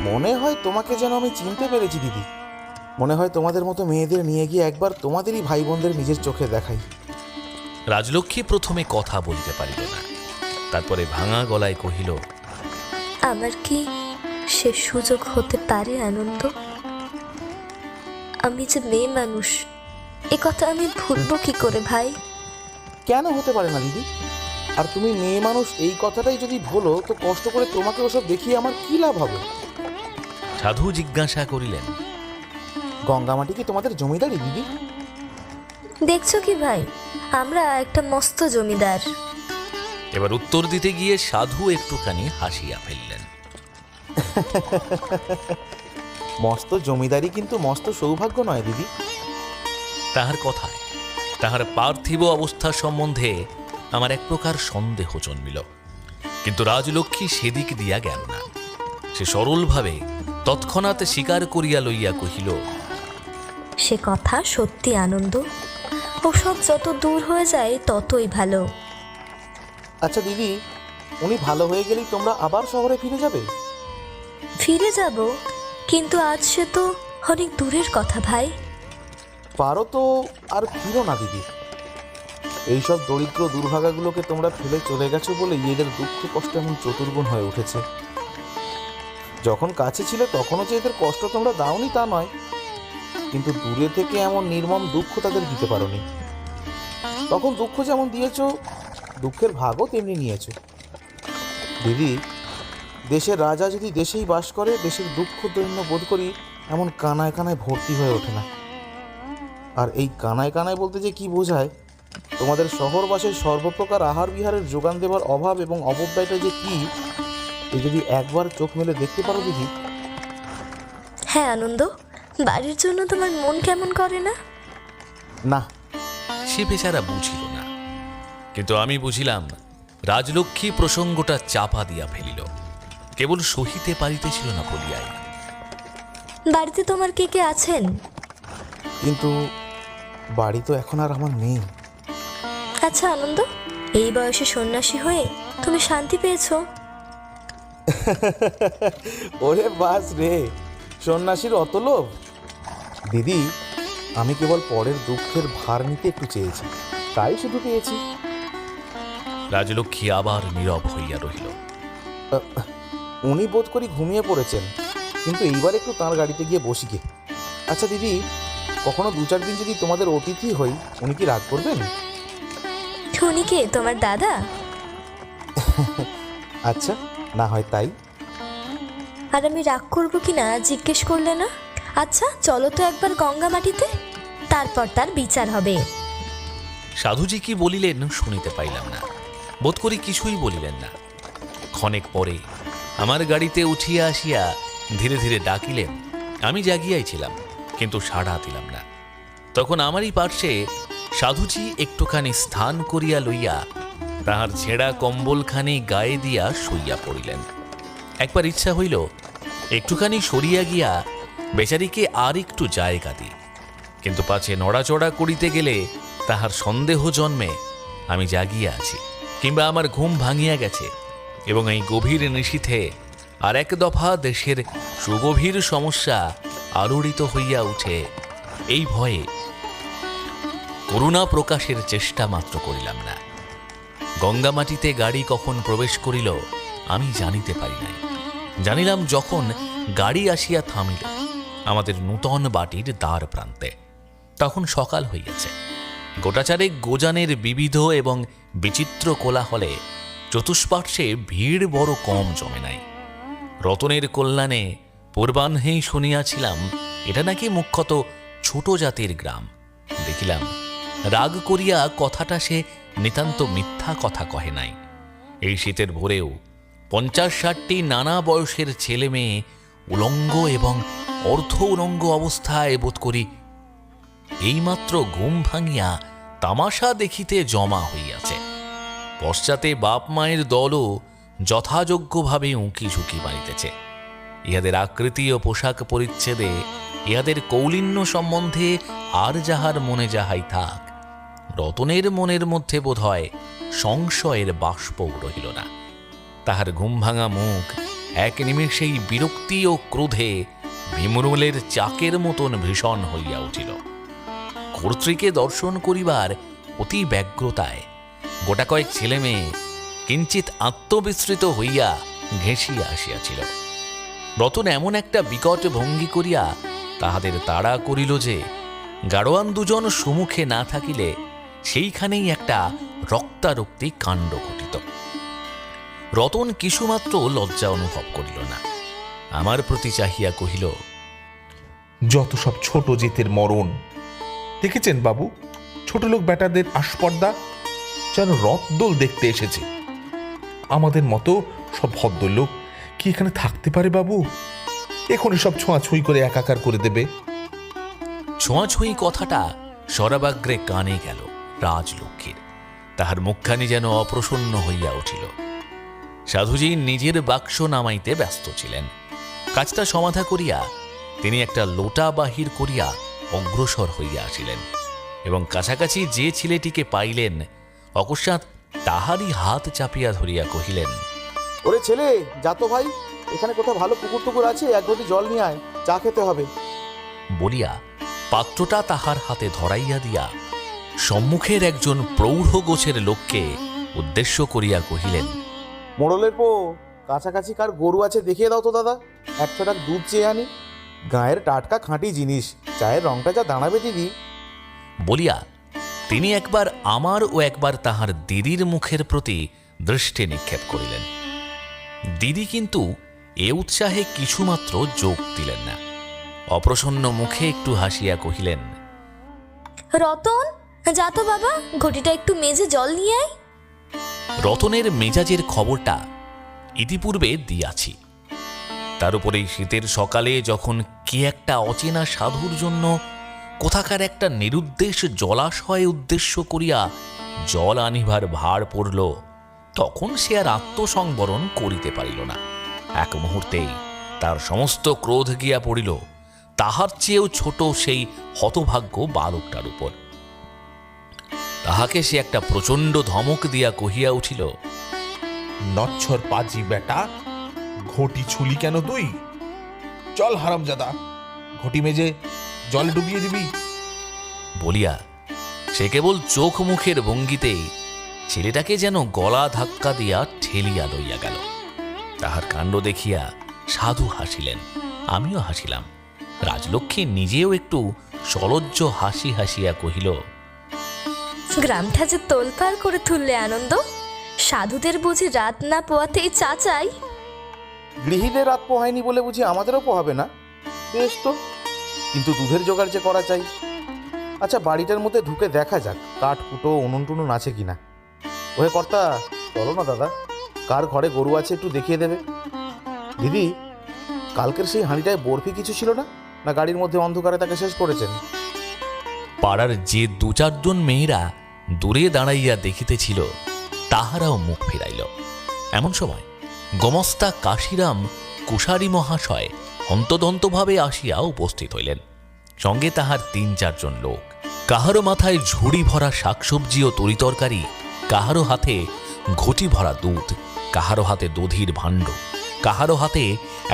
[SPEAKER 8] মনে হয় তোমাকে যেন আমি চিনতে পেরেছি দিদি। মনে হয় তোমাদের মতো মেয়েদের নিয়ে গিয়ে একবার তোমাদেরই ভাই বোনদের নিজের চোখে দেখাই।
[SPEAKER 3] রাজলক্ষ্মী প্রথমে কথা বলিতে পারিল না, তারপরে ভাঙা গলায় কহিল,
[SPEAKER 4] আমার কি সে সুযোগ হতে পারে আনন্দ? আমি যে মেয়ে মানুষ, এ কথা আমি ভুলবো কি করে ভাই?
[SPEAKER 8] কেন হতে পারে না দিদি? আর তুমি মেয়ে মানুষ এই কথাটাই যদি ভুলো, তো কষ্ট করে তোমাকে ওসব দেখিয়ে আমার কি লাভ হবে?
[SPEAKER 3] সাধু জিজ্ঞাসা করিলেন,
[SPEAKER 8] গঙ্গামাটি কি তোমাদের জমিদারি দিদি?
[SPEAKER 4] দেখছো কি ভাই, আমরা একটা মস্ত জমিদার।
[SPEAKER 3] এবার উত্তর দিতে গিয়ে সাধু একটুখানি হাসিয়া ফেললেন।
[SPEAKER 8] মস্ত জমিদারি কিন্তু মস্ত সৌভাগ্য নয় দিদি।
[SPEAKER 3] তাহার কথায় তাহার পার্থিব অবস্থা সম্বন্ধে আমার এক প্রকার সন্দেহ জন্মিল, কিন্তু রাজলক্ষ্মী সেদিক দিয়া গেল না। সে সরলভাবে তৎক্ষণাৎ স্বীকার করিয়া লইয়া কহিল,
[SPEAKER 4] সে কথা সত্যি আনন্দ, ওসব যত দূর হয়ে যায় ততই ভালো।
[SPEAKER 8] আচ্ছা দিদি, উনি ভালো হয়ে গেলেই তোমরা আবার শহরে ফিরে যাবে?
[SPEAKER 4] ফিরে যাব, কিন্তু আজ সে তো অনেক দূরের কথা ভাই।
[SPEAKER 8] পারো তো আর ফিরো না দিদি। এইসব দরিদ্র দুর্ভাগাগুলোকে তোমরা ফেলে চলে গেছো বলে এদের দুঃখ কষ্ট এমন চতুর্গুণ হয়ে উঠেছে। যখন কাছে ছিল তখনও যে এদের কষ্ট তোমরা দাওনি তা নয়, কিন্তু দূরে থেকে এমন নির্মম দুঃখ তাদের দিতে পারোনি। তখন দুঃখ যেমন দিয়েছো, দুঃখের ভাগও তেমনি নিয়েছো। দিদি, দেশের রাজা যদি দেশেই বাস করে, দেশের দুঃখ দৈন্য বোধ করি এমন কানায় কানায় ভর্তি হয়ে ওঠে না। আর এই কানায় কানায় বলতে যে কি বোঝায়, তোমাদের শহরবাসের সর্বপ্রকার আহার বিহারের যোগান দেবার অভাব এবং অবব্যয়টা যে কি, এই যদি একবার চোখ মেলে দেখতে পারো দিদি।
[SPEAKER 4] হ্যাঁ আনন্দ, বাড়ির জন্য তোমার মন কেমন করে না?
[SPEAKER 8] না,
[SPEAKER 1] সে বেচারা বুঝিল না, কিন্তু আমি বুঝিলাম। রাজলক্ষ্মী প্রসঙ্গটা চাপা দিয়া ফেলিল, কেবল সহিতে পারিতেছিল না বলিয়াই।
[SPEAKER 4] বাড়িতে তোমার কে কে আছেন?
[SPEAKER 8] কিন্তু বাড়ি তো এখন আর আমার নেই।
[SPEAKER 4] আচ্ছা আনন্দ, এই বয়সে সন্ন্যাসী হয়ে তুমি শান্তি পেয়েছো?
[SPEAKER 8] ওরে বাস রে, সন্ন্যাসীর অত লোভ? দিদি, আমি কেবল পরের দুঃখের ভার নিতে একটু চেয়েছি, তাই শুধু পেয়েছি।
[SPEAKER 1] রাজলক্ষ্মী আবার নীরব হইয়া রহিল।
[SPEAKER 8] উনি বোধ করি ঘুমিয়ে পড়েছেন, কিন্তু এইবার একটু তাঁর গাড়িতে গিয়ে বসি গে। আচ্ছা দিদি, কখনো 2-4 দিন যদি তোমাদের অতিথি হই, উনি কি রাগ করবেন?
[SPEAKER 4] উনি কে, তোমার দাদা?
[SPEAKER 8] আচ্ছা, না হয় তাই।
[SPEAKER 4] আর আমি রাগ করবো কিনা জিজ্ঞেস করলে না? আচ্ছা চলো তো একবার গঙ্গা মাটিতে, তারপর তার বিচার হবে।
[SPEAKER 1] সাধুজি কি বলিলেন শুনিতে পাইলাম না, বোধ করি কিছুই বলিলেন না। ক্ষণেক পরে আমার গাড়িতে উঠিয়া আসিয়া ধীরে ধীরে ডাকিলেন। আমি জাগিয়াই ছিলাম, কিন্তু সাড়া দিলাম না। তখন আমারই পার্শ্বে সাধুজি একটুখানি স্থান করিয়া লইয়া তাহার ছেঁড়া কম্বলখানি গায়ে দিয়া শুইয়া পড়িলেন। একবার ইচ্ছা হইল একটুখানি সরিয়া গিয়া বেচারিকে আর একটু জায়গা দিই, কিন্তু পাছে নড়াচড়া করিতে গেলে তাহার সন্দেহ জন্মে আমি জাগিয়া আছি, কিংবা আমার ঘুম ভাঙিয়া গেছে, এবং এই গভীর নিশীথে আর এক দফা দেশের সুগভীর সমস্যা আলোড়িত হইয়া উঠে। এই ভয়ে করুণা প্রকাশের চেষ্টা মাত্র করিলাম না। গঙ্গামাটিতে গাড়ি কখন প্রবেশ করিল আমি জানিতে পারি নাই। জানিলাম যখন গাড়ি আসিয়া থামিল আমাদের নূতন বাটির দ্বার প্রান্তে, তখন সকাল হইয়াছে। গোটাচারেক গোজানের বিবিধ এবং বিচিত্র কোলাহলে চতুষ্পার্শ্বে ভিড় বড় কম জমে নাই। রতনের কল্যাণে পূর্বাহ্নেই শুনিয়াছিলাম এটা নাকি মুখ্যত ছোট জাতির গ্রাম। দেখিলাম রাগ করিয়া কথাটা সে নিতান্ত মিথ্যা কথা কহে নাই। এই শীতের ভোরেও 50-60টি নানা বয়সের ছেলে মেয়ে উলঙ্গ এবং অর্ধ উলঙ্গ অবস্থায় বোধ করি এইমাত্র ঘুম ভাঙিয়া তামাশা দেখিতে জমা হইয়াছে। পশ্চাতে বাপ মায়ের দলও যথাযোগ্যভাবে উঁকি ঝুঁকি মারিতেছে। ইহাদের আকৃতি ও পোশাক পরিচ্ছেদে, ইহাদের কৌলিন্য সম্বন্ধে আর যাহার মনে যাহাই থাক, রতনের মনের মধ্যে বোধ হয় সংশয়ের বাষ্পও রহিল না। তাহার ঘুম ভাঙা মুখ এক নিমেষেই বিরক্তি ও ক্রোধে ভীমরুলের চাকের মতন ভীষণ হইয়া উঠিল। কর্ত্রীকে দর্শন করিবার অতি ব্যগ্রতায় গোটা কয়েক ছেলে মেয়ে কিঞ্চিত আত্মবিস্মৃত হইয়া ঘেঁষিয়া আসিয়াছিল। রতন এমন একটা বিকট ভঙ্গি করিয়া তাহাদের তাড়া করিল যে গাড়োয়ান দুজন সম্মুখে না থাকিলে সেইখানেই একটা রক্তারক্তি কাণ্ড ঘটিত। রতন কিছুমাত্র লজ্জা অনুভব করিল না, আমার প্রতি চাহিয়া কহিল,
[SPEAKER 5] যত সব ছোট জেতের মরণ দেখেছেন বাবু? ছোট লোক বেটাদের আস্পর্ধা, যেন রথদোল দেখতে এসেছে। আমাদের মতো সব ভদ্রলোক কি এখানে থাকতে পারে বাবু? এখনই সব ছোঁয়াছুঁই করে একাকার করে দেবে।
[SPEAKER 1] ছোঁয়াছুঁই কথাটা সরাবাগ্রে কানে গেল রাজলক্ষ্মীর। তাহার মুখখানি যেন অপ্রসন্ন হইয়া উঠিল। সাধুজি নিজের বাক্স নামাইতে ব্যস্ত ছিলেন। কাজটা সমাধা করিয়া তিনি একটা লোটা বাহির করিয়া অগ্রসর হইয়া আসিলেন, এবং কাছাকাছি যে ছেলেটিকে পাইলেন অকস্মাৎ তাহারই হাত চাপিয়া ধরিয়া কহিলেন,
[SPEAKER 8] ওরে ছেলে, যা তো ভাই, এখানে কোথাও ভালো পুকুর টুকুর আছে, এক ঘটি জল নিয়ে আয়, চা খেতে হবে।
[SPEAKER 1] বলিয়া পাত্রটা তাহার হাতে ধরাইয়া দিয়া সম্মুখের একজন প্রৌঢ় গোছের লোককে উদ্দেশ্য করিয়া কহিলেন,
[SPEAKER 8] মোড়লের পো, কাছাকাছি কার গরু আছে দেখিয়ে দাও তো দাদা, 1 ছটাক দুধ চেয়ে আনি। গায়ের টাটকা খাঁটি জিনিস, চায়ের রংটা যা দাঁড়াবে দিদি।
[SPEAKER 1] বলিয়া তিনি একবার আমার ও একবার তাহার দিদির মুখের প্রতি দৃষ্টি নিক্ষেপ করিলেন।
[SPEAKER 3] দিদি কিন্তু এ উৎসাহে কিছুমাত্র যোগ দিলেন না। অপ্রসন্ন মুখে একটু হাসিয়া কহিলেন,
[SPEAKER 4] রতন, যা তো বাবা, ঘটিটা একটু মেজে জল নিয়ে আয়।
[SPEAKER 3] রতনের মেজাজের খবরটা ইতিপূর্বে দিয়াছি। তার উপরে এই শীতের সকালে যখন কে একটা অচেনা সাধুর জন্য কোথাকার একটা নিরুদ্দেশ জলাশয় উদ্দেশ্য করিয়া জল আনিবার ভার পড়ল, তখন সে আর আত্মসংবরণ করিতে পারিল না। এক মুহূর্তেই তার সমস্ত ক্রোধ গিয়া পড়িল তাহার চেয়েও ছোট সেই হতভাগ্য বালকটার উপর। তাহাকে সে একটা প্রচণ্ড ধমক দিয়া কহিয়া উঠিল,
[SPEAKER 5] নচ্ছর পাজি বেটা, ঘটি ছুলি কেন তুই? চল হারামজাদা, ঘটি মেজে জল ডুবিয়ে দিবি।
[SPEAKER 3] বলিয়া সে কেবল চোখ মুখের ভঙ্গিতেই ছেলেটাকে যেন গলা ধাক্কা দিয়া ঠেলিয়া লইয়া গেল। তাহার কাণ্ড দেখিয়া সাধু হাসিলেন, আমিও হাসিলাম। রাজলক্ষ্মী নিজেও একটু সলজ্জ হাসি হাসিয়া কহিল,
[SPEAKER 4] গ্রামটা যে তোলপাড় করে তুললে আনন্দ, সাধুদের বুঝি রাত না পোয়াতেই চা চাই।
[SPEAKER 8] গৃহীদের রাত পোহায়নি বলে বুঝি আমাদেরও পোহাবে না? বেশ তো, কিন্তু দুধের জোগাড় যে করা চাই। আচ্ছা, বাড়িটার মধ্যে ঢুকে দেখা যাক কাঠ কুটো উনুন টুনুন আছে কিনা। ওহে কর্তা, চলো না দাদা, কার ঘরে গরু আছে একটু দেখিয়ে দেবে। দিদি, কালকের সেই হাঁড়িটায় বরফি কিছু ছিল না? না গাড়ির মধ্যে অন্ধকারে তাকে শেষ করেছেন?
[SPEAKER 3] পাড়ার যে দু চারজন মেয়েরা দূরে দাঁড়াইয়া দেখিতেছিল তাহারাও মুখ ফিরাইল। এমন সময় গোমস্তা কাশিরাম কুশারী মহাশয় হন্তদন্তভাবে আসিয়া উপস্থিত হইলেন। সঙ্গে তাহার ৩-৪ জন লোক। কাহারো মাথায় ঝুড়ি ভরা শাকসবজি ও তরিতরকারি, কাহারো হাতে ঘটি ভরা দুধ, কাহারো হাতে দধির ভাণ্ড, কাহারো হাতে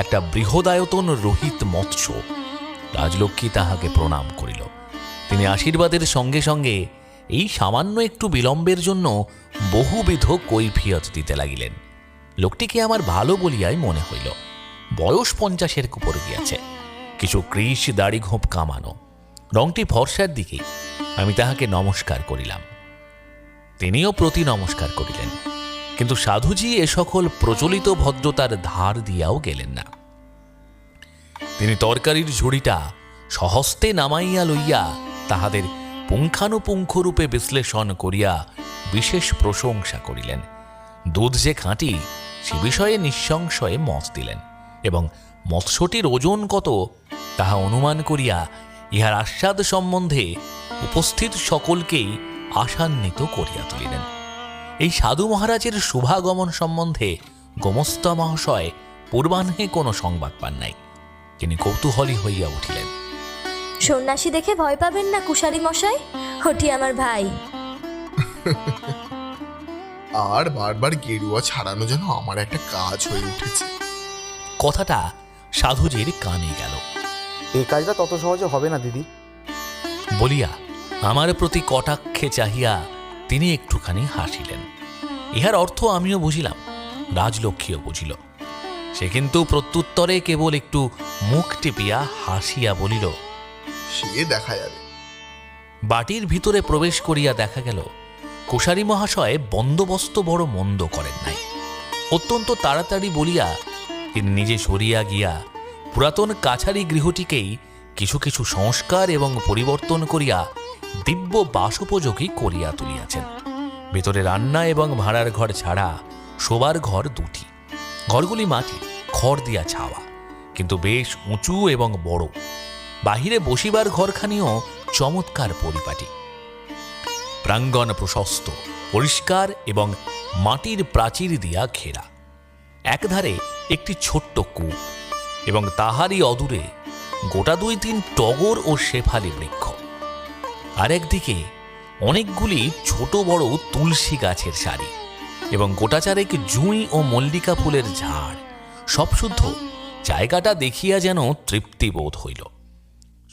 [SPEAKER 3] একটা বৃহদায়তন রহিত মৎস্য। রাজলক্ষ্মী তাহাকে প্রণাম করিল। তিনি আশীর্বাদের সঙ্গে সঙ্গে এই সামান্য একটু বিলম্বের জন্য বহুবিধ কৈফিয়ত দিতে লাগিলেন। লোকটিকে আমার ভালো বলিয়াই মনে হইল। বয়স 50-এর উপরে গিয়াছে, কিছু কৃষ দাড়ি ঘোপ কামানো, রংটি ফর্সার দিকেই। আমি তাহাকে নমস্কার করিলাম, তিনিও প্রতি নমস্কার করিলেন, কিন্তু সাধুজি এ সকল প্রচলিত ভদ্রতার ধার দিয়াও গেলেন না। তিনি তরকারির ঝুড়িটা সহস্তে নামাইয়া লইয়া তাহাদের পুঙ্খানুপুঙ্খরূপে বিশ্লেষণ করিয়া বিশেষ প্রশংসা করিলেন। দুধ যে খাঁটি সে বিষয়ে নিঃসংশয়ে মত দিলেন, এবং মৎস্যটির ওজন কত তাহা অনুমান করিয়া ইহার আস্বাদ সম্বন্ধে উপস্থিত সকলকেই আশান্বিত করিয়া তুলিলেন। এই সাধু মহারাজের শুভাগমন সম্বন্ধে গোমস্তা মহাশয় পূর্বাহ্নে কোনো সংবাদ পান নাই। তিনি কৌতূহলী হইয়া উঠিলেন।
[SPEAKER 4] সন্ন্যাসী দেখে ভয় পাবেন না কুশারী মশাই, হটি আমার ভাই।
[SPEAKER 9] আর বারবার গেরুয়া ছাড়ানো যেন আমার একটা কাজ হয়ে উঠেছে।
[SPEAKER 3] কথাটা সাধুজির কানে গেল।
[SPEAKER 8] এই কাজটা তত সহজে হবে না দিদি,
[SPEAKER 3] বলিয়া আমার প্রতি কটাক্ষে চাহিয়া তিনি একটুখানি হাসিলেন। ইহার অর্থ আমিও বুঝিলাম, রাজলক্ষ্মীও বুঝিল। সে কিন্তু প্রত্যুত্তরে কেবল একটু মুখ টিপিয়া হাসিয়া বলিল,
[SPEAKER 9] সে দেখা যাবে।
[SPEAKER 3] বাটির ভিতরে প্রবেশ করিয়া দেখা গেল কুশারী মহাশয় বন্দোবস্ত বড় মন্দ করেন নাই। অত্যন্ত তাড়াতাড়ি বলিয়া তিনি নিজে সরিয়া গিয়া পুরাতন কাছারি গৃহটিকেই কিছু কিছু সংস্কার এবং পরিবর্তন করিয়া দিব্য বাসোপযোগী করিয়া তুলিয়াছেন। ভেতরে রান্না এবং ভাড়ার ঘর ছাড়া শোবার ঘর 2টি। ঘরগুলি মাটি খড় দিয়া ছাওয়া, কিন্তু বেশ উঁচু এবং বড়। বাহিরে বসিবার ঘরখানিও চমৎকার পরিপাটি। প্রাঙ্গণ প্রশস্ত, পরিষ্কার এবং মাটির প্রাচীর দিয়া ঘেরা। একধারে একটি ছোট্ট কূপ, এবং তাহারই অদূরে গোটা 2-3 টগর ও শেফালি বৃক্ষ। আর একদিকে অনেকগুলি ছোট বড় তুলসী গাছের সারি, এবং গোটা 4 জুঁই ও মল্লিকা ফুলের ঝাড়। সব শুদ্ধ। জায়গাটা দেখিয়া যেন তৃপ্তি বোধ হইল।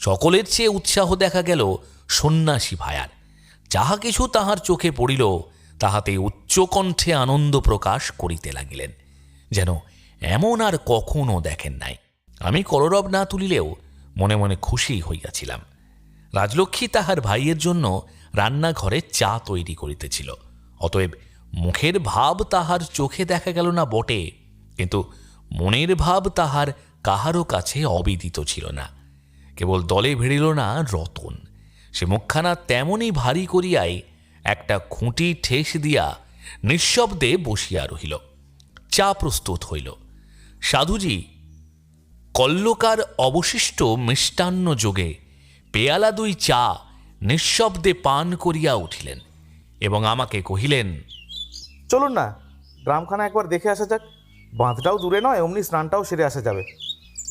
[SPEAKER 3] সকলের চেয়ে উৎসাহ দেখা গেল সন্ন্যাসী ভায়ার। যাহা কিছু তাহার চোখে পড়িল তাহাতে উচ্চকণ্ঠে আনন্দ প্রকাশ করিতে লাগিলেন, যেন এমন আর কখনো দেখেন নাই। আমি কলরব না তুলিলেও মনে মনে খুশি হইয়াছিলাম। রাজলক্ষ্মী তাহার ভাইয়ের জন্য রান্নাঘরে চা তৈরি করিতেছিল। অতএব মুখের ভাব তাহার চোখে দেখা গেল না বটে, কিন্তু মনের ভাব তাহার কাহারও কাছে অবিদিত ছিল না। কেবল দলে ভিড়িল না রতন, সে মুখখানা তেমনই ভারী করিয়াই একটা খুঁটি ঠেস দিয়া নিঃশব্দে বসিয়া রহিল। চা প্রস্তুত হইল। সাধুজি কল্লকার অবশিষ্ট মিষ্টান্ন যোগে পেয়ালা 2 চা নিঃশব্দে পান করিয়া উঠিলেন এবং আমাকে কহিলেন,
[SPEAKER 8] চলুন না, গ্রামখানা একবার দেখে আসা যাক। বাঁধটাও দূরে নয়, অমনি স্নানটাও সেরে আসা যাবে।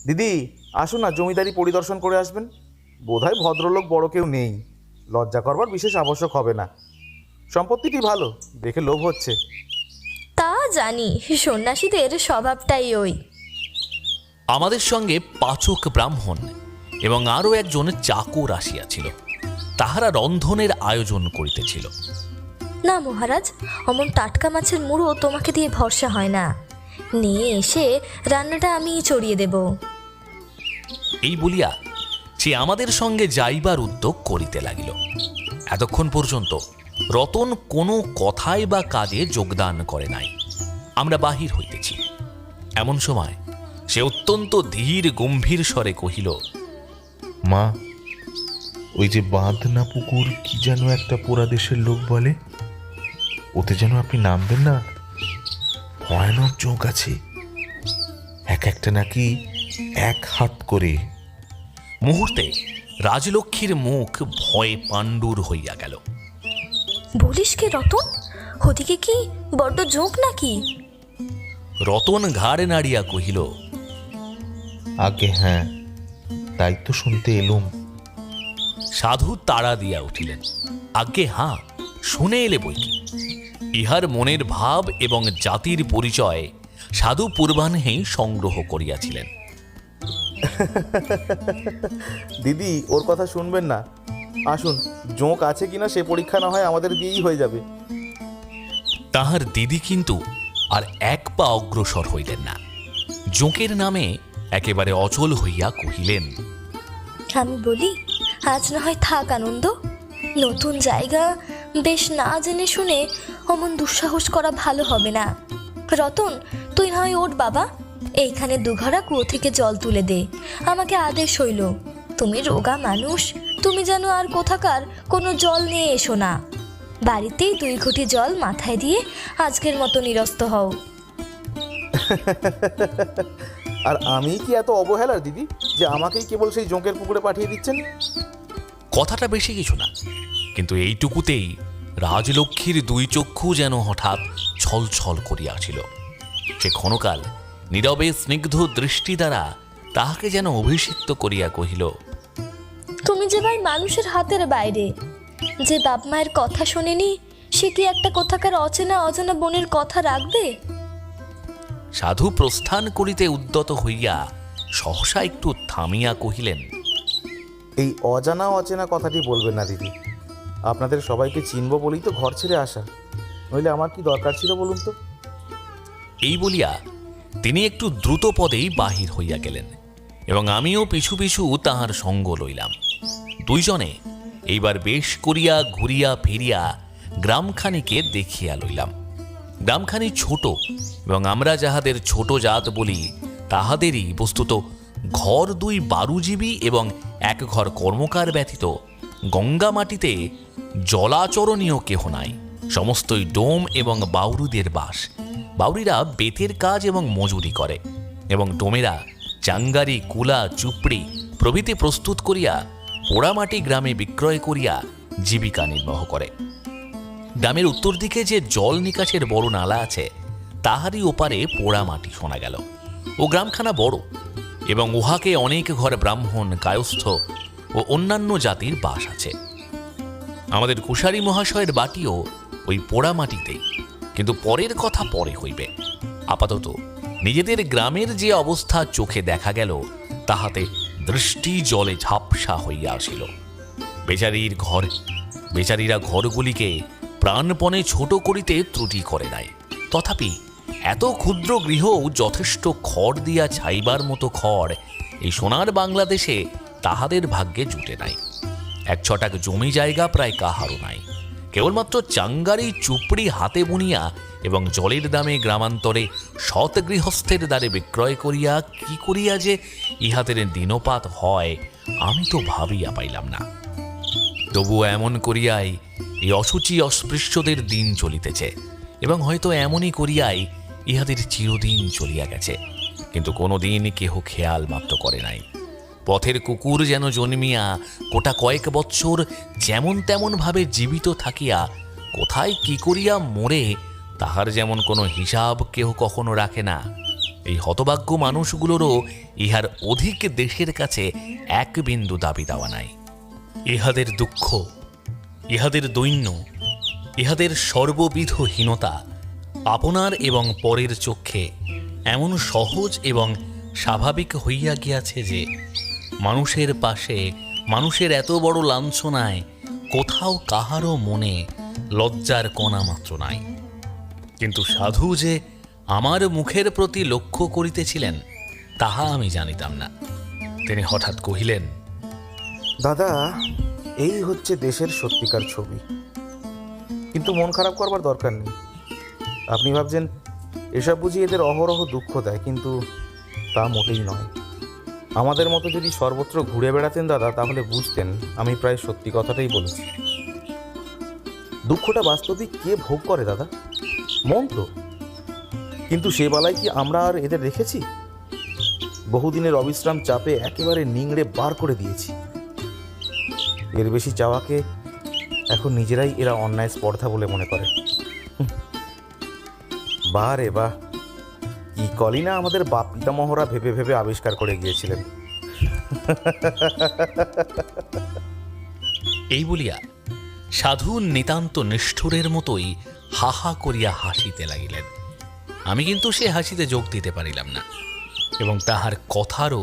[SPEAKER 8] দিদি আসুন না, জমিদারি পরিদর্শন করে আসবেন। বোধহয় ভদ্রলোক বড় কেউ নেই, লজ্জা করবার বিশেষ আবশ্যক হবে না। সম্পত্তিটি ভালো, দেখে লোভ হচ্ছে।
[SPEAKER 4] তা জানি, সন্ন্যাসীদের স্বভাবটাই ওই।
[SPEAKER 3] আমাদের সঙ্গে পাচক ব্রাহ্মণ এবং আরও একজন চাকর আসিয়াছিল। তাহারা রন্ধনের আয়োজন করিতেছিল।
[SPEAKER 4] না মহারাজ, অমন টাটকা মাছের মুড়ো তোমাকে দিয়ে ভরসা হয় না, নিয়ে এসে রান্নাটা আমিই চড়িয়ে দেব।
[SPEAKER 3] এই বলিয়া সে আমাদের সঙ্গে যাইবার উদ্যোগ করিতে লাগিল। এতক্ষণ পর্যন্ত রতন কোনো কথায় বা কাজে যোগদান করে নাই। আমরা বাহির হইতেছি, এমন সময় সে অত্যন্ত ধীর গম্ভীর স্বরে কহিল,
[SPEAKER 5] মা, ওই যে বাঁধ না পুকুর কি যেন একটা পোড়া দেশের লোক বলে, ওতে যেন আপনি নামবেন না। ভয়ানক চোখ আছে, এক একটা নাকি 1 হাত করে।
[SPEAKER 3] মুহূর্তে রাজলক্ষ্মীর মুখ ভয়ে পাণ্ডুর হইয়া গেল।
[SPEAKER 4] বলিস কে রতন, ওদিকে কি বড্ড জোঁক নাকি?
[SPEAKER 3] রতন ঘাড়ে নাড়িয়া কহিল,
[SPEAKER 5] আগে হ্যাঁ, তাই তো শুনতে এলুম।
[SPEAKER 3] সাধু তাড়া দিয়া উঠিলেন, আজ্ঞে হাঁ, শুনে এলে বই কি। ইহার মনের ভাব এবং জাতির পরিচয় সাধু পূর্বাহ্নেই সংগ্রহ করিয়াছিলেন।
[SPEAKER 8] দিদি ওর কথা শুনবেন না, আসুন, জোঁক আছে কিনা সে পরীক্ষা না হয় আমাদের দিয়েই হয়ে যাবে।
[SPEAKER 3] তাহার দিদি কিন্তু আর 1 পা অগ্রসর হইলেন না। জোঁকের নামে একেবারে অচল হইয়া কহিলেন,
[SPEAKER 4] আমি বলি, আজ না হয় থাক আনন্দ। নতুন জায়গা, বেশ না জেনে শুনে অমন দুঃসাহস করা ভালো হবে না। রতন, তুই না হয় ওঠ বাবা, এইখানে 2 ঘড়া কুয়ো থেকে জল তুলে দে। আমাকে আদেশ হইল, তুমি রোগা মানুষ, তুমি যেন আর কোথাকার কোনো জল নিয়ে এসো না। বাড়িতেই 2 ঘটি জল মাথায় দিয়ে আজকের মতো নিরস্ত হও।
[SPEAKER 8] আর আমি কি এত অবহেলার দিদি যে আমাকেই কেবল সেই জোঁকের পুকুরে পাঠিয়ে দিচ্ছেন?
[SPEAKER 3] কথাটা বেশি কিছু না, কিন্তু এইটুকুতেই রাজলক্ষ্মীর 2 চক্ষু যেন হঠাৎ ছলছল করিয়াছিল। সে ক্ষণকাল নীরবে স্নিগ্ধ দৃষ্টি দ্বারা তাহাকে যেন অভিষিক্ত করিয়া কহিল,
[SPEAKER 4] তুমি যে ভাই মানুষের হাতের বাইরে, যে বাপ মায়ের কথা শোনেনি সে কি একটা কোথাকার অচেনা অজানা বোনের কথা রাখবে?
[SPEAKER 3] সাধু প্রস্থান করিতে উদ্যত হইয়া সহসা একটু থামিয়া কহিলেন,
[SPEAKER 8] এই অজানা অচেনা কথাটি বলবেন না দিদি। আপনাদের সবাইকে চিনব বলেই তো ঘর ছেড়ে আসা, নইলে আমার কি দরকার ছিল বলুন তো?
[SPEAKER 3] এই বলিয়া তিনি একটু দ্রুত পদেই বাহির হইয়া গেলেন এবং আমিও পিছু পিছু তাহার সঙ্গ লইলাম। 2 জনে এইবার বেশ করিয়া ঘুরিয়া ফিরিয়া গ্রামখানিকে দেখিয়া লইলাম। গ্রামখানি ছোট এবং আমরা যাহাদের ছোট জাত বলি তাহাদেরই বস্তুত ঘর 2 বারুজীবী এবং 1 ঘর কর্মকার ব্যতীত গঙ্গা মাটিতে জলাচরণীয় কেহ নাই। সমস্তই ডোম এবং বাউরুদের বাস। বাউরিরা বেতের কাজ এবং মজুরি করে এবং ডোমেরা চাঙ্গারি, কুলা, চুপড়ি প্রভৃতি প্রস্তুত করিয়া পোড়ামাটি গ্রামে বিক্রয় করিয়া জীবিকা নির্বাহ করে। গ্রামের উত্তর দিকে যে জল নিকাশের বড় নালা আছে তাহারই ওপারে পোড়ামাটি শোনা গেল। ও গ্রামখানা বড় এবং উহাকে অনেক ঘর ব্রাহ্মণ, কায়স্থ ও অন্যান্য জাতির বাস আছে। আমাদের কুশারী মহাশয়ের বাটিও ওই পোড়ামাটিতেই, কিন্তু পরের কথা পরে হইবে। আপাতত নিজেদের গ্রামের যে অবস্থা চোখে দেখা গেল তাহাতে দৃষ্টি জলে ঝাপসা হইয়া আসিল। বেচারীরা ঘরগুলিকে প্রাণপণে ছোট করিতে ত্রুটি করে নাই, তথাপি এত ক্ষুদ্র গৃহও যথেষ্ট খড় দিয়া ছাইবার মতো খড় এই সোনার বাংলাদেশে তাহাদের ভাগ্যে জুটে নাই। 1 ছটাক জমি জায়গা প্রায় কাহারও নাই, কেবলমাত্র চাঙ্গারি চুপড়ি হাতে বুনিয়া এবং জলের দামে গ্রামান্তরে সৎ গৃহস্থের দ্বারে বিক্রয় করিয়া কি করিয়া যে ইহাদের দিনপাত হয় আমি তো ভাবিয়া পাইলাম না। তবুও এমন করিয়াই এই অসুচি অস্পৃশ্যদের দিন চলিতেছে, এবং হয়তো এমনই করিয়াই ইহাদের চিরদিন চলিয়া গেছে, কিন্তু কোনো দিন কেহ খেয়াল মাত্র করে নাই। পথের কুকুর যেন জন্মিয়া গোটা কয়েক বৎসর যেমন তেমন ভাবে জীবিত থাকিয়া কোথায় কি করিয়া মরে তাহার যেমন কোনো হিসাব কেহ কখনো রাখে না। এই হতভাগ্য মানুষগুলোরও ইহার অধিক দেশের কাছে এক বিন্দু দাবি দেওয়া নাই। ইহাদের দুঃখ, ইহাদের দৈন্য, ইহাদের সর্ববিধ হীনতা আপনার এবং পরের চক্ষে এমন সহজ এবং স্বাভাবিক হইয়া গিয়াছে যে মানুষের পাশে মানুষের এত বড় লাঞ্ছনায় কোথাও কাহারও মনে লজ্জার কণা মাত্র নাই। কিন্তু সাধু যে আমার মুখের প্রতি লক্ষ্য করিতেছিলেন তাহা আমি জানিতাম না। তিনি হঠাৎ কহিলেন,
[SPEAKER 8] দাদা, এই হচ্ছে দেশের সত্যিকার ছবি। কিন্তু মন খারাপ করবার দরকার নেই। আপনি ভাবছেন এসব বুঝি এদের অহরহ দুঃখ দেয়, কিন্তু তা মোটেই নয়। আমাদের মতো যদি সর্বত্র ঘুরে বেড়াতেন দাদা, তাহলে বুঝতেন আমি প্রায় সত্যি কথাটাই বলেছি। দুঃখটা বাস্তবিক কে ভোগ করে দাদা? মন তো। কিন্তু সে বেলায় কি আমরা আর এদের রেখেছি? বহুদিনের অবিশ্রাম চাপে একেবারে নিংড়ে বার করে দিয়েছি। এর বেশি চাওয়াকে এখন নিজেরাই এরা অন্যায় স্পর্ধা বলে মনে করে। বাহ রে বাহ, কি কলি না আমাদের বাপ পিতামহরা ভেবে ভেবে আবিষ্কার করে গিয়েছিলেন।
[SPEAKER 3] এই বলিয়া সাধু নিতান্ত নিষ্ঠুরের মতোই হাহা করিয়া হাসিতে লাগিলেন। আমি কিন্তু সে হাসিতে যোগ দিতে পারিলাম না, এবং তাহার কথারও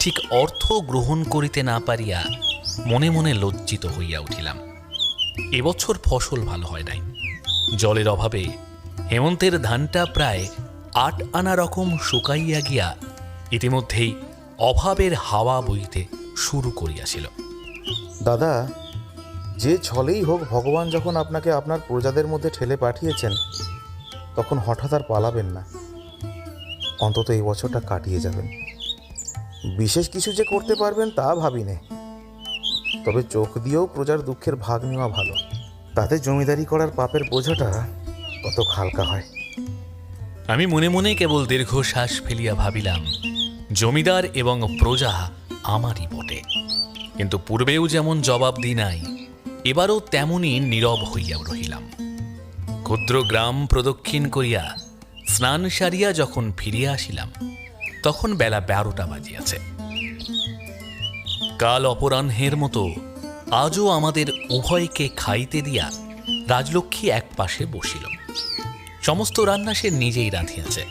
[SPEAKER 3] ঠিক অর্থ গ্রহণ করিতে না পারিয়া মনে মনে লজ্জিত হইয়া উঠিলাম। এবছর ফসল ভালো হয় নাই। জলের অভাবে হেমন্তের ধানটা প্রায় 8 আনা রকম শুকাইয়া গিয়া ইতিমধ্যেই অভাবের হাওয়া বইতে শুরু করিয়াছিল।
[SPEAKER 8] দাদা, যে ছলেই হোক ভগবান যখন আপনাকে আপনার প্রজাদের মধ্যে ঠেলে পাঠিয়েছেন, তখন হঠাৎ আর পালাবেন না। অন্তত এই বছরটা কাটিয়ে যাবেন। বিশেষ কিছু যে করতে পারবেন তা ভাবিনে, তবে চোখ দিয়েও প্রজার দুঃখের ভাগ নেওয়া ভালো। তাতে জমিদারি করার পাপের বোঝাটা কত হালকা হয়।
[SPEAKER 3] আমি মনে মনে কেবল দীর্ঘশ্বাস ফেলিয়া ভাবিলাম, জমিদার এবং প্রজা আমারই বটে। কিন্তু পূর্বেও যেমন জবাব দিই নাই, এবারও তেমনই নীরব হইয়া রহিলাম। ক্ষুদ্র গ্রাম প্রদক্ষিণ করিয়া স্নান সারিয়া যখন ফিরিয়া আসিলাম, তখন বেলা 12টা বাজিয়াছে। কাল অপরাহ্নের মতো আজও আমাদের উভয়কে খাইতে দিয়া রাজলক্ষ্মী এক পাশে বসিল। সমস্ত রান্না সে নিজেই রাঁধিয়াছে,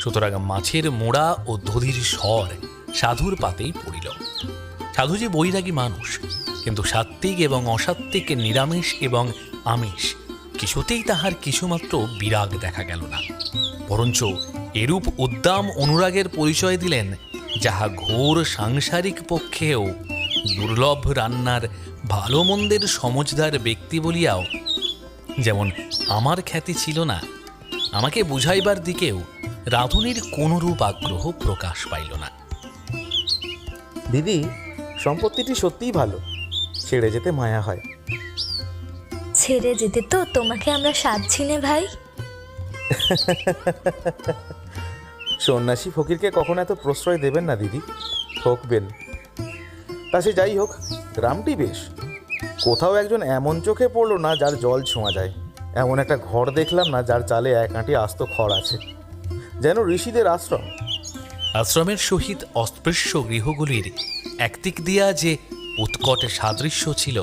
[SPEAKER 3] সুতরাং মাছের মোড়া ও দধির স্বর সাধুর পাতেই পড়িল। সাধু যে বৈরাগী মানুষ, কিন্তু সাত্ত্বিক এবং অসাত্ত্বিক, নিরামিষ এবং আমিষ কিছুতেই তাহার কিছুমাত্র বিরাগ দেখা গেল না, বরঞ্চ এরূপ উদ্দাম অনুরাগের পরিচয় দিলেন যাহা ঘোর সাংসারিক পক্ষেও দুর্লভ। রান্নার ভালো মন্দের সমজদার ব্যক্তি বলিয়াও যেমন আমার খ্যাতি ছিল না, আমাকে বুঝাইবার দিকেও রাঁধুনির কোনরূপ আগ্রহ প্রকাশ পাইল না।
[SPEAKER 8] দিদি, সম্পত্তিটি সত্যিই ভালো, ছেড়ে যেতে মায়া হয়।
[SPEAKER 4] ছেড়ে যেতে তো তোমাকে আমরা সাধছি নে ভাই।
[SPEAKER 8] সন্ন্যাসী ফকিরকে কখনো এত প্রশ্রয় দেবেন না দিদি, ঠকবেন। তা সে যাই হোক, গ্রামটি বেশ। কোথাও একজন এমন চোখে পড়লো না যার জল ছোঁয়া যায়, এমন একটা ঘর দেখলাম না যার চালে এক আঁটি আস্ত খড় আছে, যেন ঋষিদের আশ্রম।
[SPEAKER 3] আশ্রমের সহিত অস্পৃশ্য গৃহগুলির একদিক দিয়া যে উৎকট সাদৃশ্য ছিল,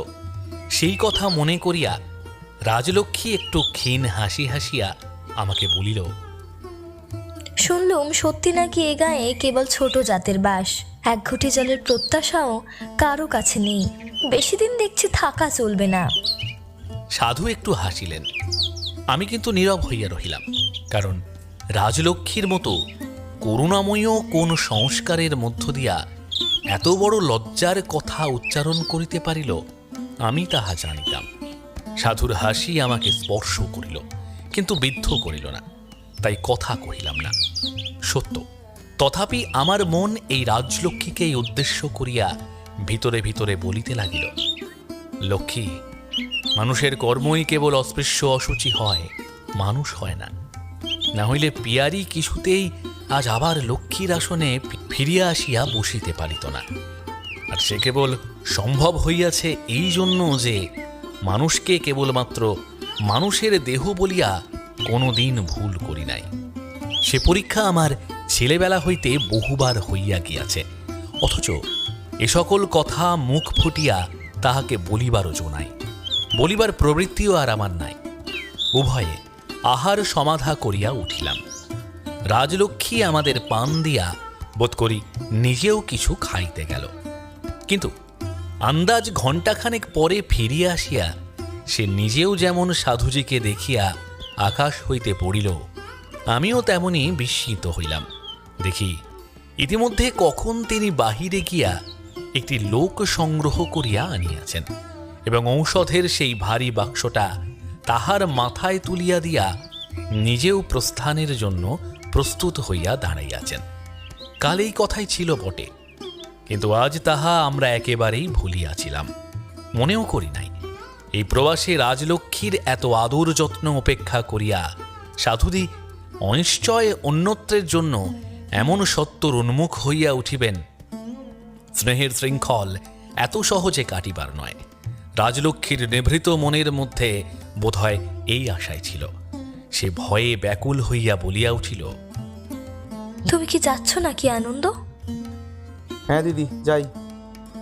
[SPEAKER 3] সেই কথা মনে করিয়া রাজলক্ষ্মী একটু ক্ষীণ হাসি হাসিয়া আমাকে বলিল,
[SPEAKER 4] শুনলুম সত্যি নাকি এ গায়ে কেবল ছোট জাতের বাস, এক ঘটি জলের প্রত্যাশাও কারো কাছে নেই। বেশি দিন দেখছি থাকা চলবে না।
[SPEAKER 3] সাধু একটু হাসিলেন। আমি কিন্তু নীরব হইয়া রহিলাম, কারণ রাজলক্ষ্মীর মতো করুণাময় কোন সংস্কারের মধ্য দিয়া এত বড় লজ্জার কথা উচ্চারণ করিতে পারিল আমি তাহা জানিতাম।
[SPEAKER 1] সাধুর হাসি আমাকে স্পর্শ করিল, কিন্তু বিদ্ধ করিল না, তাই কথা কহিলাম না। সত্য, তথাপি আমার মন এই রাজলক্ষ্মীকেই উদ্দেশ্য করিয়া ভিতরে ভিতরে বলিতে লাগিল, লক্ষ্মী, মানুষের কর্মই কেবল অস্পৃশ্য অসুচি হয়, মানুষ হয় না। না হইলে পিয়ারি কিছুতেই আজ আবার লক্ষ্মীর আসনে ফিরিয়া আসিয়া বসিতে পারিত না। আর সে কেবল সম্ভব হইয়াছে এই জন্য যে মানুষকে কেবলমাত্র মানুষের দেহ বলিয়া কোনো দিন ভুল করি নাই। সে পরীক্ষা আমার ছেলেবেলা হইতে বহুবার হইয়া গিয়াছে, অথচ এ সকল কথা মুখ ফুটিয়া তাহাকে বলিবারও জোনাই, বলিবার প্রবৃত্তিও আর আমার নাই। উভয়ে আহার সমাধা করিয়া উঠিলাম। রাজলক্ষ্মী আমাদের পান দিয়া বোধ করি নিজেও কিছু খাইতে গেল, কিন্তু আন্দাজ ঘণ্টাখানেক পরে ফিরিয়া আসিয়া সে নিজেও যেমন সাধুজিকে দেখিয়া আকাশ হইতে পড়িল, আমিও তেমনি বিস্মিত হইলাম। দেখি ইতিমধ্যে কখন তিনি বাহিরে গিয়া একটি লোক সংগ্রহ করিয়া আনিয়াছেন এবং ঔষধের সেই ভারী বাক্সটা তাহার মাথায় তুলিয়া দিয়া নিজেও প্রস্থানের জন্য প্রস্তুত হইয়া দাঁড়াইয়াছেন। কাল এই কথাই ছিল বটে, কিন্তু আজ তাহা আমরা একেবারেই ভুলিয়াছিলাম, মনেও করি নাই। এই প্রবাসে রাজলক্ষ্মীর এত আদর যত্ন উপেক্ষা করিয়া সাধুদি অনিশ্চয় অন্যত্রের জন্য এমন সত্তর উন্মুখ হইয়া উঠিবেন, স্নেহের শৃঙ্খল এত সহজে কাটিবার নয়। রাজলক্ষ্মীর নিভৃত মনের মধ্যে বোধহয় এই আশাই ছিল। সে ভয়ে ব্যাকুল হইয়া বলিয়া উঠিল,
[SPEAKER 4] তুমি কি যাচ্ছ নাকি আনন্দ?
[SPEAKER 8] হ্যাঁ দিদি, যাই।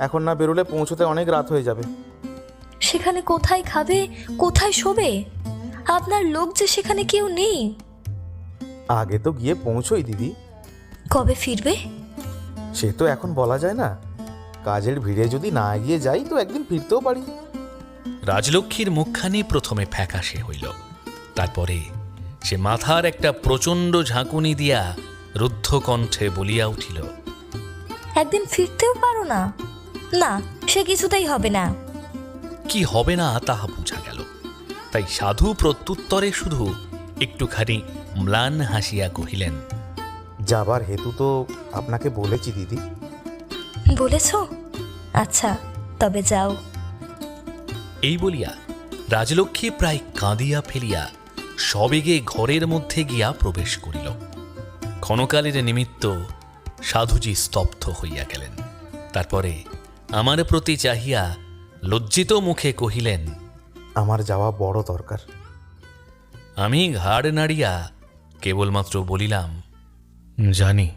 [SPEAKER 8] এখন না বেরোলে পৌঁছতে অনেক রাত হয়ে যাবে।
[SPEAKER 4] সেখানে কোথায় খাবে, কোথায় শোবে? আপনার লোক যে সেখানে কেউ নেই।
[SPEAKER 8] আগে তো গিয়ে পৌঁছোই দিদি।
[SPEAKER 4] কবে ফিরবে?
[SPEAKER 8] সে তো এখন বলা যায় না। কাজের ভিড়ে যদি না এগিয়ে যাই তো একদিন ফিরতেও পারি।
[SPEAKER 1] রাজলক্ষ্মীর মুখখানি প্রথমে ফ্যাকাশে হইল, তারপরে সে মাথার একটা প্রচণ্ড ঝাঁকুনি দিয়া রুদ্ধ কণ্ঠে বলিয়া উঠিল,
[SPEAKER 4] একদিন ফিরতেও পারো না? না, সে কিছুতেই হবে না।
[SPEAKER 1] কি হবে না তাহা বুঝা গেল। তাই সাধু প্রত্যুত্তরে শুধু একটুখানি ম্লান হাসিয়া কহিলেন,
[SPEAKER 8] যাবার হেতু তো আপনাকে বলেছি দিদি।
[SPEAKER 4] বলেছ? আচ্ছা, তবে যাও।
[SPEAKER 1] এই বলিয়া রাজলক্ষ্মী প্রায় কাঁদিয়া ফেলিয়া সবেগে ঘরের মধ্যে গিয়া প্রবেশ করিল। ক্ষণকালের নিমিত্ত সাধুজি স্তব্ধ হইয়া গেলেন। তারপরে আমার প্রতি চাহিয়া লজ্জিত মুখে কহিলেন,
[SPEAKER 8] আমার যাওয়া বড় দরকার।
[SPEAKER 1] আমি ঘাড় নাড়িয়া কেবলমাত্র বলিলাম, জানি।